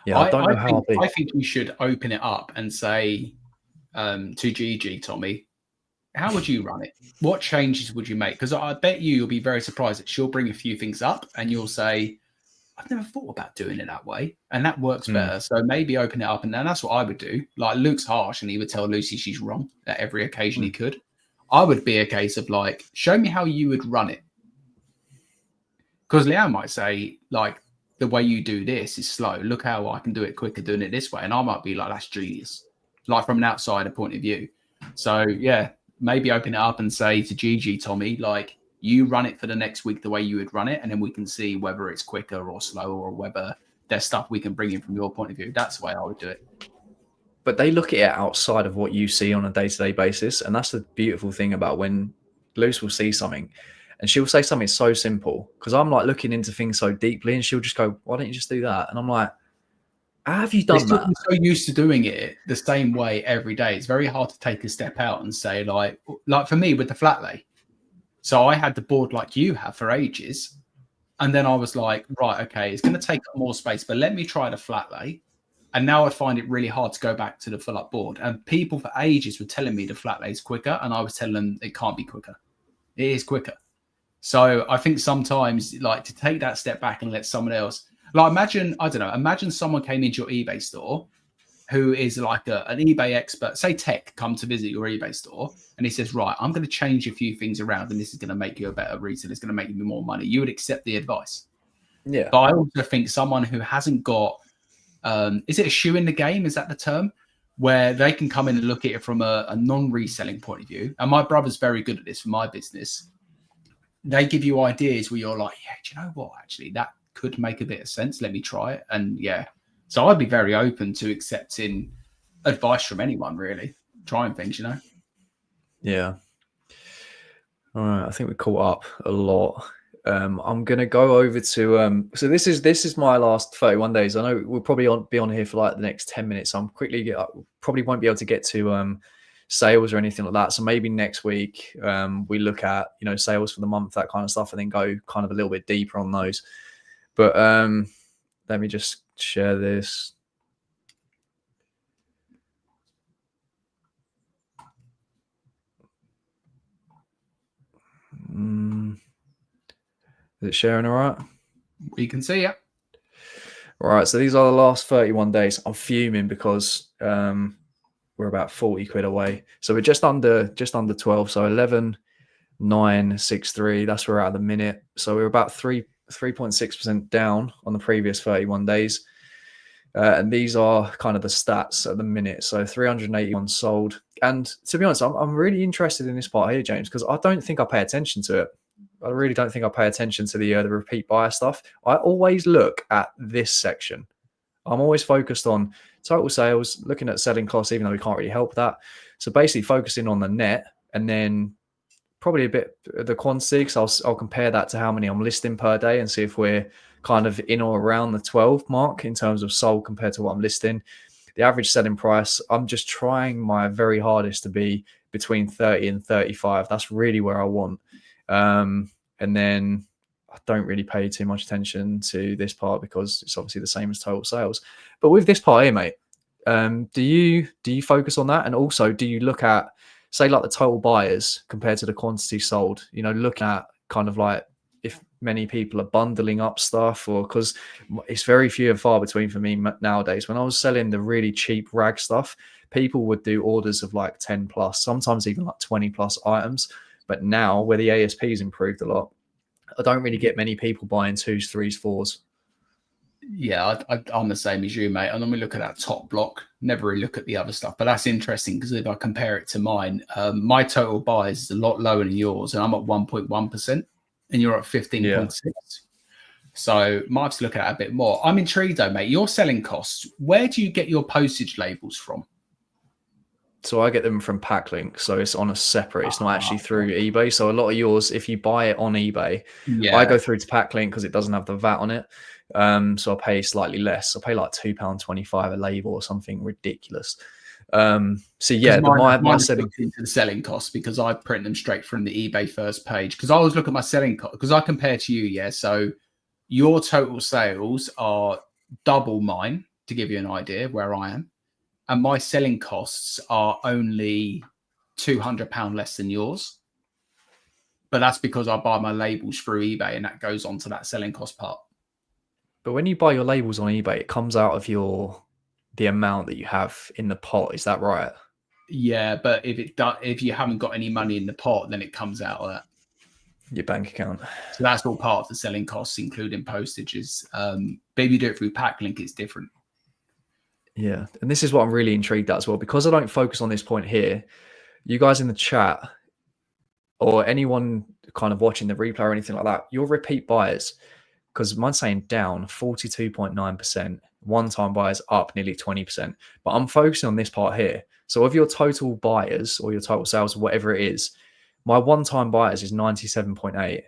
Yeah, I don't know how. I think you should open it up and say to Gigi, Tommy, how would you run it? What changes would you make? Because I bet you'll be very surprised that she'll bring a few things up and you'll say, I've never thought about doing it that way. And that works better. So maybe open it up. And then that's what I would do. Like Luke's harsh and he would tell Lucy she's wrong at every occasion he could. I would be a case of like, show me how you would run it. Because Leanne might say, like, the way you do this is slow. Look how I can do it quicker doing it this way. And I might be like, that's genius. Like from an outsider point of view. So yeah, maybe open it up and say to Gigi, Tommy, like, you run it for the next week the way you would run it, and then we can see whether it's quicker or slower or whether there's stuff we can bring in from your point of view. That's the way I would do it. But they look at it outside of what you see on a day-to-day basis, and that's the beautiful thing about when Luce will see something, and she'll say something so simple, because I'm like looking into things so deeply, and she'll just go, why don't you just do that? And I'm like, how have you done that? I'm so used to doing it the same way every day. It's very hard to take a step out and say, like for me with the flat lay. So I had the board like you have for ages. And then I was like, right, okay, it's going to take up more space, but let me try the flat lay. And now I find it really hard to go back to the full up board. And people for ages were telling me the flat lay is quicker. And I was telling them it can't be quicker. It is quicker. So I think sometimes like to take that step back and let someone else, like imagine someone came into your eBay store who is like an eBay expert, say tech, come to visit your eBay store. And he says, right, I'm going to change a few things around and this is going to make you a better reseller. It's going to make you more money. You would accept the advice. Yeah. But I also think someone who hasn't got, is it a shoe in the game? Is that the term? Where they can come in and look at it from a non-reselling point of view. And my brother's very good at this for my business. They give you ideas where you're like, yeah, do you know what? Actually, that could make a bit of sense. Let me try it. And yeah, So I'd be very open to accepting advice from anyone, really, trying things, Yeah. All right. I think we caught up a lot. I'm gonna go over to so this is my last 31 days. I know we'll probably be on here for like the next 10 minutes. I'm probably won't be able to get to sales or anything like that. So maybe next week we look at sales for the month, that kind of stuff, and then go kind of a little bit deeper on those. But let me just share this. Is it sharing all right? We can see it. All right, so these are the last 31 days. I'm fuming because we're about 40 quid away. So we're just under 12. So 11,963. That's where we're at the minute. So we're about 3.6% down on the previous 31 days. And these are kind of the stats at the minute. So 381 sold. And to be honest, I'm really interested in this part here, James, because I don't think I pay attention to it. I really don't think I pay attention to the repeat buyer stuff. I always look at this section. I'm always focused on total sales, looking at selling costs, even though we can't really help that. So basically focusing on the net, and then probably a bit of the quantity, because I'll compare that to how many I'm listing per day and see if we're kind of in or around the 12 mark in terms of sold compared to what I'm listing. The average selling price, I'm just trying my very hardest to be between 30 and 35. That's really where I want. And then I don't really pay too much attention to this part because it's obviously the same as total sales. But with this part here, mate, do you focus on that? And also, do you look at, say, like the total buyers compared to the quantity sold? Look at kind of like if many people are bundling up stuff, or because it's very few and far between for me nowadays. When I was selling the really cheap rag stuff, people would do orders of like 10 plus, sometimes even like 20 plus items. But now, where the ASP's improved a lot, I don't really get many people buying 2s, 3s, 4s. Yeah, I'm the same as you, mate. And then we look at that top block, never really look at the other stuff. But that's interesting because if I compare it to mine, my total buys is a lot lower than yours, and I'm at 1.1%, and you're at 15.6. Yeah. So might have to look at it a bit more. I'm intrigued though, mate. Your selling costs, where do you get your postage labels from? So I get them from Packlink. So it's on a separate, it's not actually through eBay. So a lot of yours, if you buy it on eBay, I go through to Packlink because it doesn't have the VAT on it. So I pay slightly less. I pay like £2.25 a label or something ridiculous. So yeah, my selling into the selling costs because I print them straight from the eBay first page. Because I always look at my selling cost because I compare to you, yeah. So your total sales are double mine to give you an idea where I am. And my selling costs are only £200 less than yours. But that's because I buy my labels through eBay and that goes on to that selling cost part. But when you buy your labels on eBay, it comes out of the amount that you have in the pot. Is that right? Yeah, but if you haven't got any money in the pot, then it comes out of that. Your bank account. So that's all part of the selling costs, including postages. But if you do it through Packlink, it's different. Yeah, and this is what I'm really intrigued at as well, because I don't focus on this point here. You guys in the chat or anyone kind of watching the replay or anything like that, your repeat buyers, because mine's saying down 42.9%, one-time buyers up nearly 20%. But I'm focusing on this part here. So of your total buyers or your total sales, whatever it is, my one-time buyers is 97.8.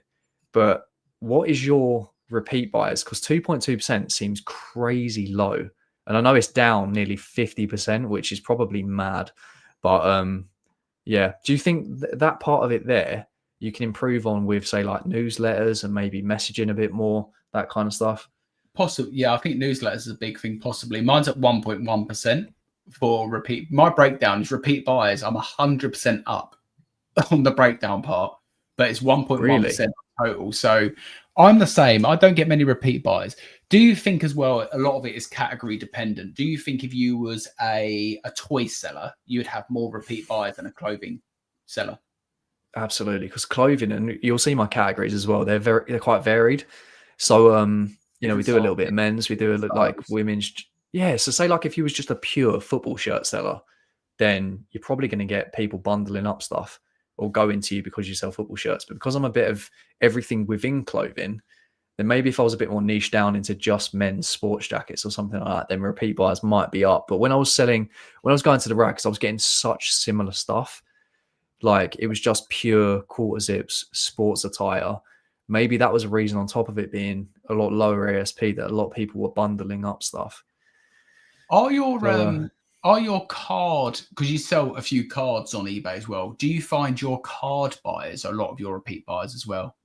But what is your repeat buyers? Because 2.2% seems crazy low. And I know it's down nearly 50%, which is probably mad. But yeah, do you think that part of it there you can improve on with, say, like newsletters and maybe messaging a bit more, that kind of stuff? Possibly, yeah. I think newsletters is a big thing. Possibly, mine's at 1.1% for repeat. My breakdown is repeat buyers. I'm 100% up on the breakdown part, but it's 1.1% total. So I'm the same. I don't get many repeat buyers. Do you think as well, a lot of it is category dependent? Do you think if you was a toy seller, you would have more repeat buyers than a clothing seller? Absolutely, because clothing, and you'll see my categories as well, they're quite varied. So we do a little bit of men's, we do a little like women's. Yeah, so say like if you was just a pure football shirt seller, then you're probably going to get people bundling up stuff or going to you because you sell football shirts. But because I'm a bit of everything within clothing, then maybe if I was a bit more niche down into just men's sports jackets or something like that, then repeat buys might be up. But when I was going to the racks, I was getting such similar stuff. Like it was just pure quarter zips, sports attire. Maybe that was a reason on top of it being a lot lower ASP that a lot of people were bundling up stuff. Are your card, because you sell a few cards on eBay as well, do you find your card buyers a lot of your repeat buyers as well?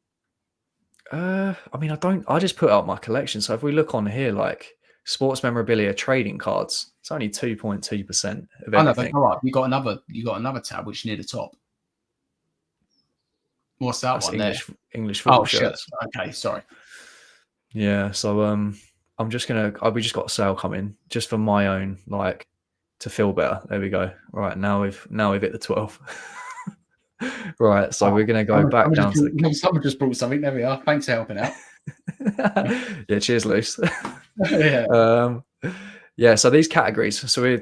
I mean, I just put out my collection. So if we look on here, like sports memorabilia trading cards, it's only 2.2% of everything. I know, but all right, you got another tab which is near the top. What's that? That's one English football shirts. Okay, sorry. Yeah, so we just got a sale coming just for my own, like, to feel better. There we go. Right, now we've hit the 12. Right, so we're gonna go back down to someone just brought something. There we are. Thanks for helping out. Yeah, cheers, Luce. Yeah. Yeah, so these categories. So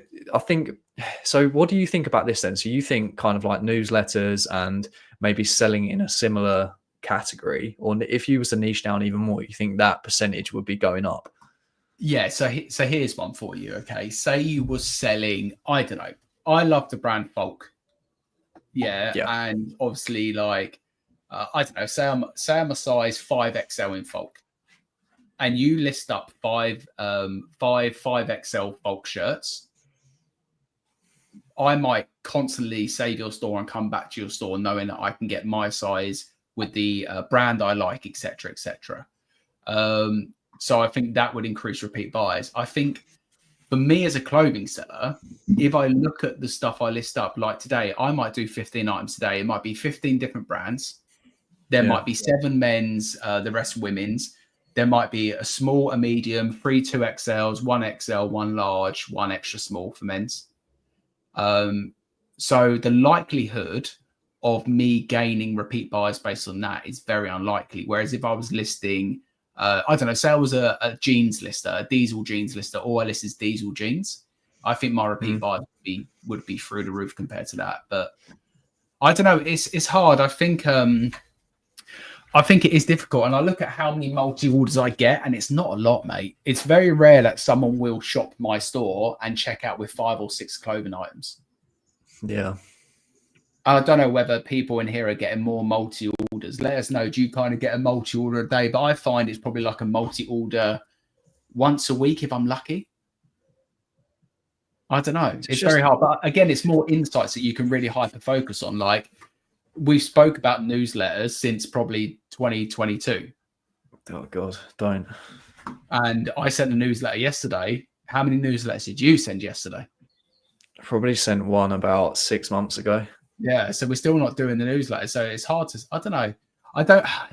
what do you think about this then? So you think kind of like newsletters and maybe selling in a similar category, or if you was to niche down even more, you think that percentage would be going up? Yeah, so here's one for you. Okay, say you was selling, I don't know, I love the brand Folk. Yeah. And obviously, like, I don't know, say I'm a size 5XL in Folk, and you list up five 5XL Folk shirts. I might constantly save your store and come back to your store knowing that I can get my size with the brand I like, etc., etc. So I think that would increase repeat buys. I think for me as a clothing seller, if I look at the stuff I list up, like today, I might do 15 items today. It might be 15 different brands. There might be 7 men's, the rest women's. There might be a small, a medium, 3 2XLs, 1XL, 1 large, 1 extra small for men's. So the likelihood of me gaining repeat buys based on that is very unlikely. Whereas if I was listing, I don't know, say I was a jeans lister, a diesel jeans lister, all I list is diesel jeans, I think my repeat buy would be through the roof compared to that. But I don't know, it's hard. I think it is difficult. And I look at how many multi-orders I get, and it's not a lot, mate. It's very rare that someone will shop my store and check out with 5 or 6 clothing items. Yeah. I don't know whether people in here are getting more multi-orders. Let us know. Do you kind of get a multi-order a day? But I find it's probably like a multi-order once a week if I'm lucky. I don't know. It's very hard. But again, it's more insights that you can really hyper-focus on. Like, we spoke about newsletters since probably 2022. Oh, God, don't. And I sent a newsletter yesterday. How many newsletters did you send yesterday? Probably sent one about 6 months ago. Yeah, so we're still not doing the newsletter. So it's hard to, I don't know.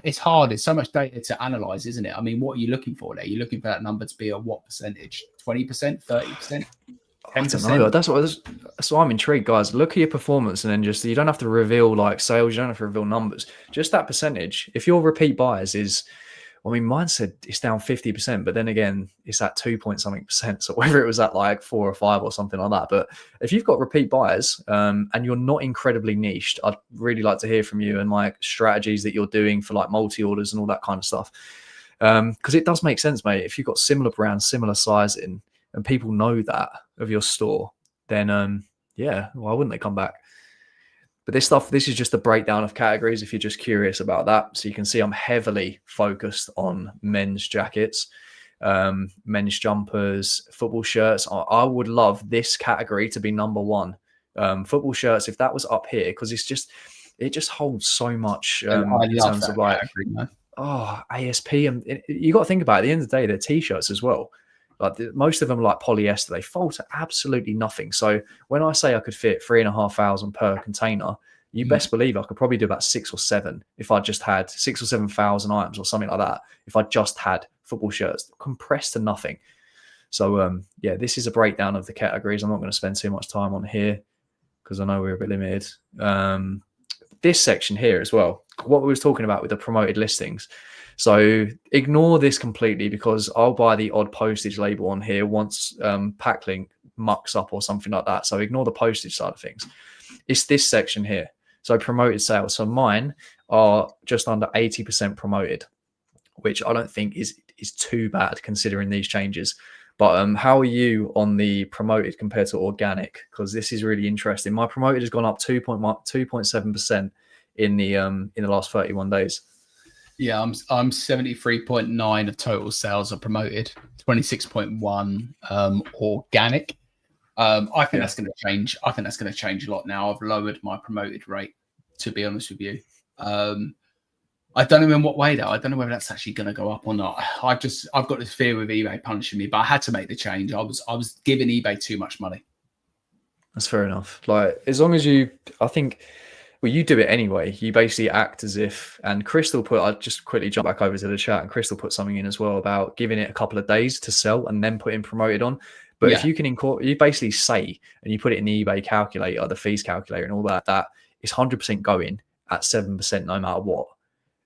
It's hard. It's so much data to analyze, isn't it? I mean, what are you looking for there? You're looking for that number to be a what percentage? 20%, 30%? 10%? I don't know. That's what I'm intrigued, guys. Look at your performance, and then just, you don't have to reveal like sales, you don't have to reveal numbers. Just that percentage. If your repeat buyers is, I mean, mine said it's down 50%, but then again, it's at 2-point-something%. So whether it was at like 4 or 5 or something like that. But if you've got repeat buyers and you're not incredibly niched, I'd really like to hear from you and like strategies that you're doing for like multi-orders and all that kind of stuff. Because it does make sense, mate. If you've got similar brands, similar sizing, and people know that of your store, then yeah, why wouldn't they come back? But this is just a breakdown of categories if you're just curious about that. So you can see I'm heavily focused on men's jackets, men's jumpers, football shirts. I would love this category to be number 1. Football shirts, if that was up here, because it just holds so much in terms of like, ASP. And you got to think about it, at the end of the day, they're t-shirts as well. Like most of them are like polyester. They fold to absolutely nothing. So when I say I could fit 3,500 per container, you best believe I could probably do about 6 or 7 if I just had 6,000 or 7,000 items or something like that. If I just had football shirts compressed to nothing. So yeah, this is a breakdown of the categories. I'm not going to spend too much time on here because I know we're a bit limited. This section here as well, what we was talking about with the promoted listings. So ignore this completely because I'll buy the odd postage label on here once Packlink mucks up or something like that. So ignore the postage side of things. It's this section here. So promoted sales. So mine are just under 80% promoted. which I don't think is too bad considering these changes. But how are you on the promoted compared to organic? Because this is really interesting. My promoted has gone up 2.7% in the last 31 days. Yeah, I'm 73.9 of total sales are promoted, 26.1 organic. I think that's going to change. I think that's going to change a lot now. I've lowered my promoted rate, to be honest with you. I don't know in what way though. I don't know whether that's actually going to go up or not. I've got this fear with eBay punishing me, but I had to make the change. I was giving eBay too much money. That's fair enough. Like, as long as I think, well, you do it anyway. You basically act as if, and Crystal I'll just quickly jump back over to the chat, and Crystal put something in as well about giving it a couple of days to sell and then putting promoted on. But if you can you basically say, and you put it in the eBay calculator, the fees calculator and all that is 100% going at 7% no matter what.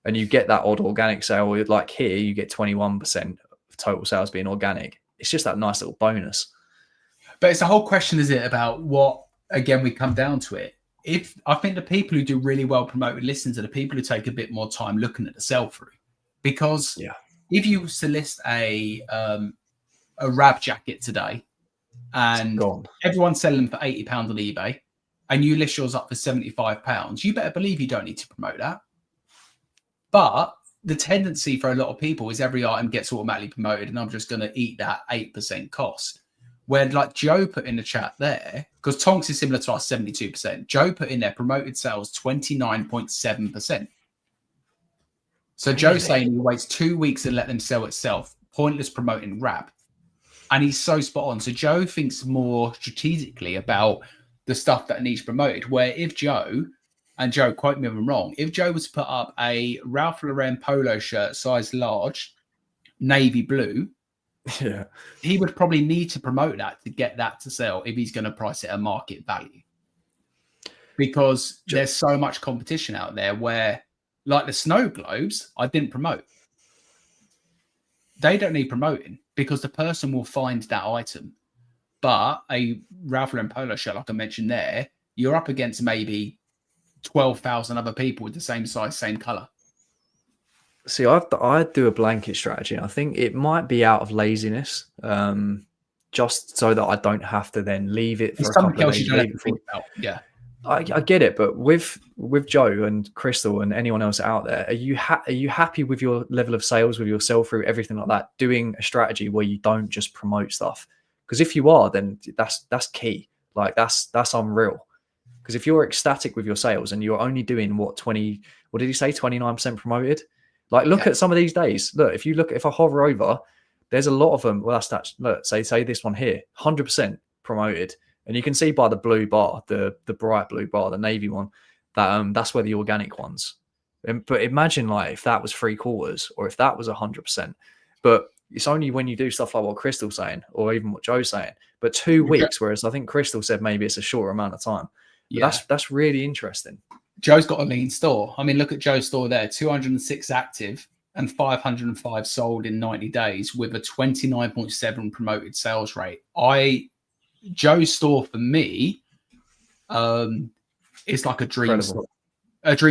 And you get that odd organic sale, like here, you get 21% of total sales being organic. It's just that nice little bonus. But it's the whole question, is it, about what, again, we come down to it. I think the people who do really well promoted listings are the people who take a bit more time looking at the sell through. Because if you was to list a Rab jacket today and everyone's selling them for £80 on eBay and you list yours up for £75, you better believe you don't need to promote that. But the tendency for a lot of people is every item gets automatically promoted and I'm just going to eat that 8% cost. Where, like Joe put in the chat there, because Tonks is similar to our 72%, Joe put in there promoted sales 29.7%. So Joe's saying he waits 2 weeks and let them sell itself, pointless promoting Rab. And he's so spot on. So Joe thinks more strategically about the stuff that needs promoted, where if Joe, and Joe, quote me if I'm wrong, if Joe was to put up a Ralph Lauren polo shirt, size large, navy blue, he would probably need to promote that to get that to sell if he's going to price it at market value. Because there's so much competition out there where, like the snow globes, I didn't promote. They don't need promoting because the person will find that item. But a Ralph Lauren polo shirt, like I mentioned there, you're up against maybe 12,000 other people with the same size, same color. See, I do a blanket strategy. I think it might be out of laziness, just so that I don't have to then leave it for a couple of days. Yeah, I get it, but with Joe and Crystal and anyone else out there, are you happy with your level of sales, with your sell through, everything like that? Doing a strategy where you don't just promote stuff, because if you are, then that's key. Like that's unreal. Because if you're ecstatic with your sales and you're only doing what did he say, 29% promoted? Like, look at some of these days. Look, if I hover over, there's a lot of them. Well, that's look, say this one here, 100% promoted. And you can see by the blue bar, the bright blue bar, the navy one, that that's where the organic ones. But imagine like if that was 3/4 or if that was 100%. But it's only when you do stuff like what Crystal's saying or even what Joe's saying. But 2 weeks, whereas I think Crystal said maybe it's a shorter amount of time. But that's really interesting. Joe's got a lean store. I mean, look at Joe's store there, 206 active and 505 sold in 90 days with a 29.7 promoted sales rate. Joe's store for me is like a dream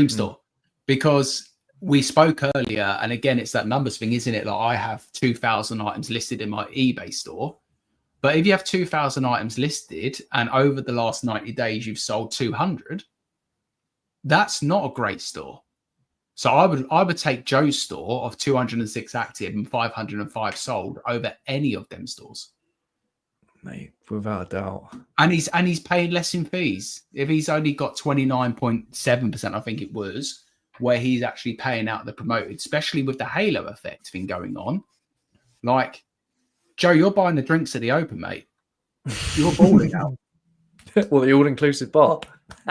store, because we spoke earlier, and again, it's that numbers thing, isn't it? Like I have 2,000 items listed in my eBay store, but if you have 2,000 items listed and over the last 90 days you've sold 200, that's not a great store. So I would take Joe's store of 206 active and 505 sold over any of them stores. Mate, without a doubt. And he's paying less in fees. If he's only got 29.7%, I think it was, where he's actually paying out the promoted, especially with the halo effect thing going on. Like, Joe, you're buying the drinks at the open, mate. You're balling out. Well, the all-inclusive bar.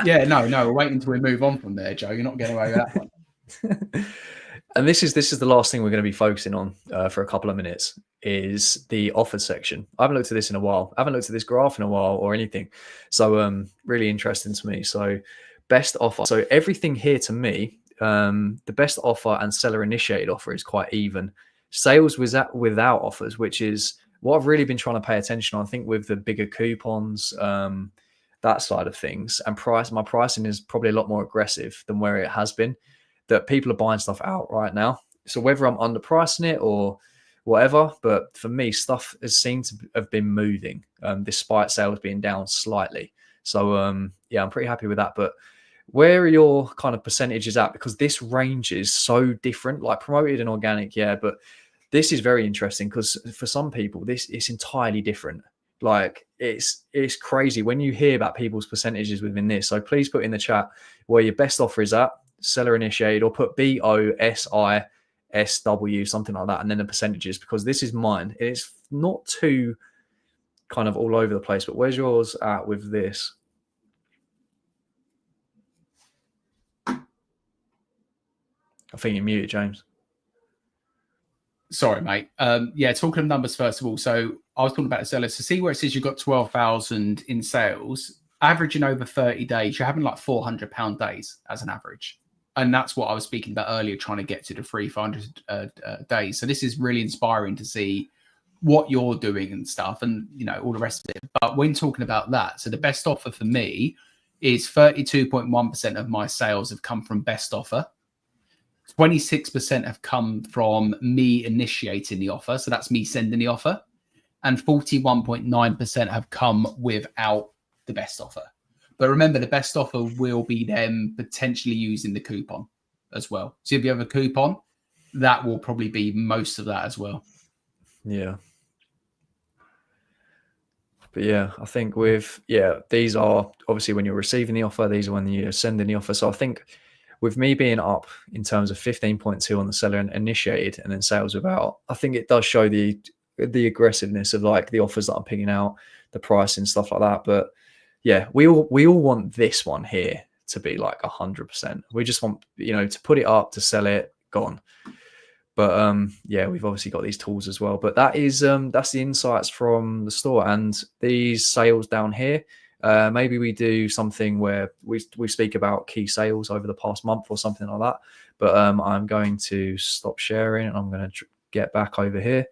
Yeah, no, we're waiting until we move on from there, Joe. You're not getting away with that one. And this is the last thing we're going to be focusing on for a couple of minutes is the offer section. I haven't looked at this in a while. I haven't looked at this graph in a while or anything. So really interesting to me. So best offer. So everything here to me, the best offer and seller initiated offer is quite even. Sales without offers, which is what I've really been trying to pay attention on. I think with the bigger coupons, that side of things, and my pricing is probably a lot more aggressive than where it has been. That people are buying stuff out right now, So whether I'm underpricing it or whatever, but for me, stuff has seemed to have been moving despite sales being down slightly. So yeah, I'm pretty happy with that. But where are your kind of percentages at? Because this range is so different, like promoted and organic, yeah, but this is very interesting because for some people, this is entirely different. Like it's crazy when you hear about people's percentages within this. So please put in the chat where your best offer is at, seller initiated, or put BOSISW, something like that, and then the percentages, because this is mine. It's not too kind of all over the place, but where's yours at with this? I think you're muted, James. Sorry, mate. Yeah, talking of numbers first of all. So I was talking about the sellers. So see where it says you've got 12,000 in sales, averaging over 30 days, you're having like £400 days as an average. And that's what I was speaking about earlier, trying to get to the 300 days. So this is really inspiring to see what you're doing and stuff and, you know, all the rest of it. But when talking about that, so the best offer for me is 32.1% of my sales have come from best offer. 26% have come from me initiating the offer. So that's me sending the offer. And 41.9% have come without the best offer. But remember, the best offer will be them potentially using the coupon as well. So if you have a coupon, that will probably be most of that as well. Yeah. But yeah, I think these are obviously when you're receiving the offer, these are when you're sending the offer. So I think with me being up in terms of 15.2 on the seller and initiated and then sales without, I think it does show the aggressiveness of like the offers that I'm picking out, the pricing, stuff like that. But yeah, we all want this one here to be like 100%. We just want, you know, to put it up, to sell it, gone. But yeah, we've obviously got these tools as well. But that is that's the insights from the store and these sales down here. Maybe we do something where we speak about key sales over the past month or something like that. But I'm going to stop sharing and I'm going to get back over here.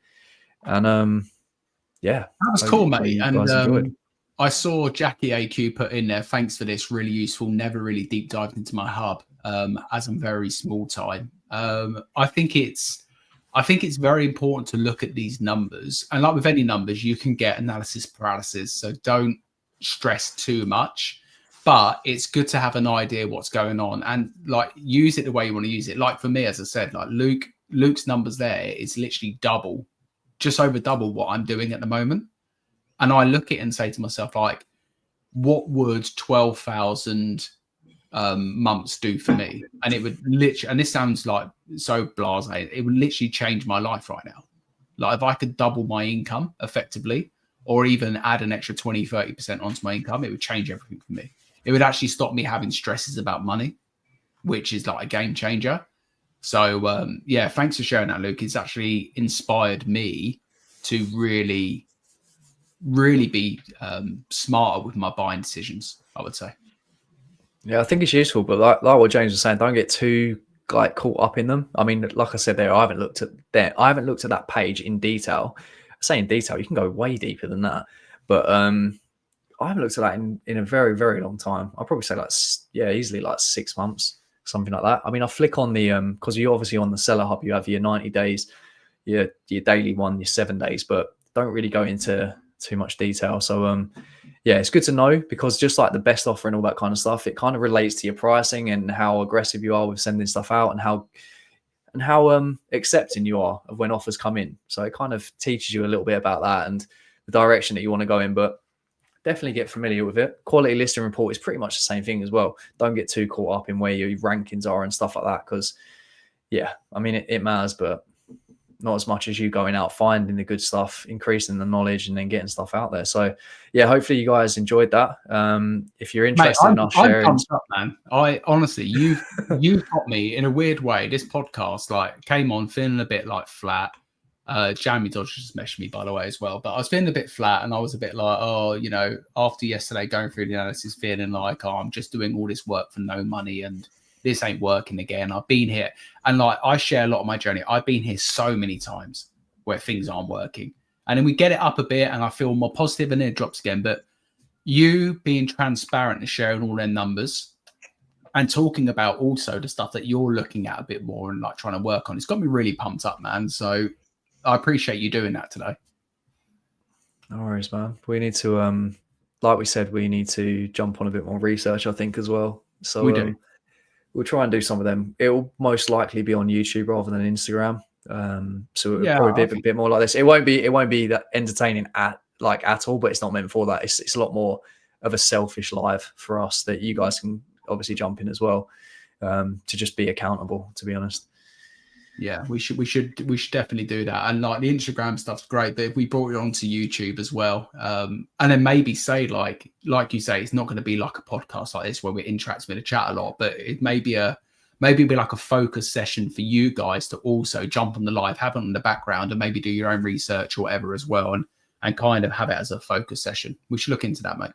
And yeah, that was cool, mate. And I saw Jackie AQ put in there. Thanks for this. Really useful. Never really deep dived into my hub as I'm very small time. I think it's very important to look at these numbers. And like with any numbers, you can get analysis paralysis. So don't stress too much, but it's good to have an idea what's going on and like use it the way you want to use it. Like for me, as I said, like Luke's numbers there is literally just over double what I'm doing at the moment. And I look at it and say to myself, like, what would 12,000 months do for me? And it would literally, and this sounds like so blasé, it would literally change my life right now. Like if I could double my income effectively, or even add an extra 20, 30% onto my income, it would change everything for me. It would actually stop me having stresses about money, which is like a game changer. So yeah, thanks for sharing that, Luke. It's actually inspired me to really be smarter with my buying decisions, I would say. Yeah, I think it's useful, but like what James was saying, don't get too like caught up in them. I mean, like I said there, I haven't looked at that page in detail. I say in detail, you can go way deeper than that. But I haven't looked at that in a very, very long time. I'll probably say easily like 6 months, something like that. I mean, I flick on the because you obviously on the seller hub, you have your 90 days, your daily one, your 7 days, but don't really go into too much detail. So yeah, it's good to know because just like the best offer and all that kind of stuff, it kind of relates to your pricing and how aggressive you are with sending stuff out and how accepting you are of when offers come in. So it kind of teaches you a little bit about that and the direction that you want to go in, but definitely get familiar with it. Quality listing report is pretty much the same thing as well. Don't get too caught up in where your rankings are and stuff like that because yeah, I mean, it matters, but not as much as you going out, finding the good stuff, increasing the knowledge and then getting stuff out there. So yeah, hopefully you guys enjoyed that. If you're interested in us sharing. I'm up, man. I honestly, you've got me in a weird way. This podcast like came on feeling a bit like flat. Jamie Dodge just messaged me, by the way, as well. But I was feeling a bit flat and I was a bit like, oh, you know, after yesterday going through the analysis, feeling like, oh, I'm just doing all this work for no money and this ain't working again. I've been here. And like, I share a lot of my journey. I've been here so many times where things aren't working. And then we get it up a bit and I feel more positive and then it drops again. But you being transparent and sharing all their numbers and talking about also the stuff that you're looking at a bit more and like trying to work on. It's got me really pumped up, man. So I appreciate you doing that today. No worries, man. We need to, like we said, we need to jump on a bit more research, I think, as well. So We do. We'll try and do some of them. It'll most likely be on YouTube rather than Instagram. So it'll Yeah, probably be a bit more like this. It won't be that entertaining at all, but it's not meant for that. It's a lot more of a selfish live for us that you guys can obviously jump in as well, to just be accountable, to be honest. Yeah, we should definitely do that. And like the Instagram stuff's great, but if we brought it onto YouTube as well, and then maybe say like you say, it's not going to be like a podcast like this where we're interacting with a chat a lot, but it may be like a focus session for you guys to also jump on the live, have it in the background, and maybe do your own research or whatever as well, and kind of have it as a focus session. We should look into that, mate.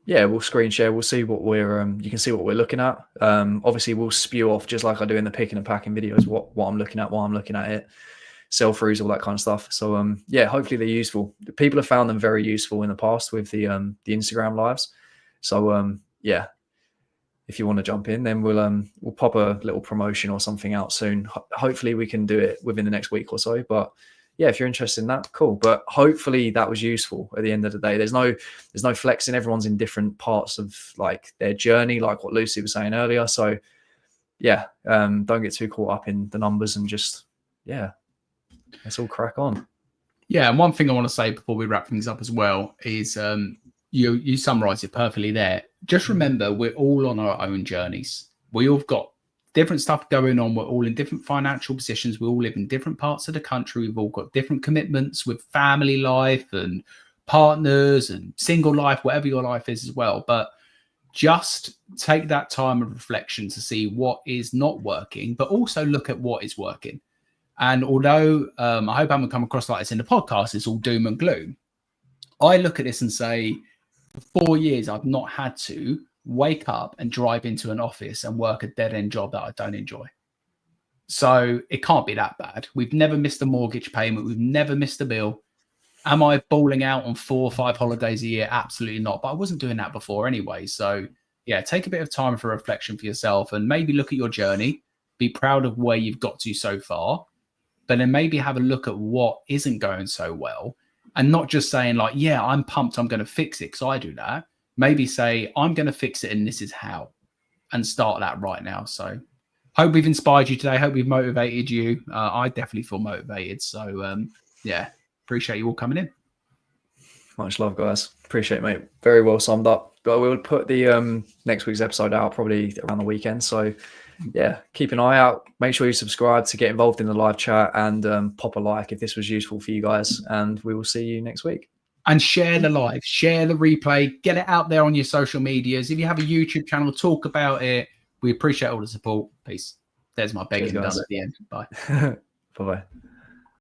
Yeah, we'll screen share. We'll see what you can see what we're looking at. Obviously, we'll spew off just like I do in the picking and packing videos, what I'm looking at, why I'm looking at it, sell throughs, all that kind of stuff. So, yeah, hopefully they're useful. People have found them very useful in the past with the Instagram lives. So, yeah, if you want to jump in, then we'll pop a little promotion or something out soon. Hopefully, we can do it within the next week or so. But yeah, if you're interested in that, cool. But hopefully that was useful at the end of the day. There's no flexing. Everyone's in different parts of like their journey, like what Lucy was saying earlier. So yeah, don't get too caught up in the numbers and just, yeah, let's all crack on. Yeah. And one thing I want to say before we wrap things up as well is you summarized it perfectly there. Just remember, we're all on our own journeys. We all got different stuff going on. We're all in different financial positions. We all live in different parts of the country. We've all got different commitments with family life and partners and single life, whatever your life is as well. But just take that time of reflection to see what is not working, but also look at what is working. And although I hope I haven't come across like this in the podcast, it's all doom and gloom. I look at this and say, for 4 years, I've not had to wake up and drive into an office and work a dead-end job that I don't enjoy. So it can't be that bad. We've never missed a mortgage payment. We've never missed a bill. Am I balling out on 4 or 5 holidays a year? Absolutely not. But I wasn't doing that before anyway. So yeah, take a bit of time for reflection for yourself and maybe look at your journey. Be proud of where you've got to so far. But then maybe have a look at what isn't going so well. And not just saying like, yeah, I'm pumped, I'm going to fix it, because I do that. Maybe say, I'm going to fix it and this is how, and start that right now. So hope we've inspired you today. Hope we've motivated you. I definitely feel motivated. So yeah, appreciate you all coming in. Much love, guys. Appreciate it, mate. Very well summed up. But we'll put the next week's episode out probably around the weekend. So yeah, keep an eye out. Make sure you subscribe to get involved in the live chat, and pop a like if this was useful for you guys. And we will see you next week. And share the live, share the replay, get it out there on your social medias. If you have a YouTube channel, talk about it. We appreciate all the support. Peace. There's my begging done at the end. Bye. Bye-bye.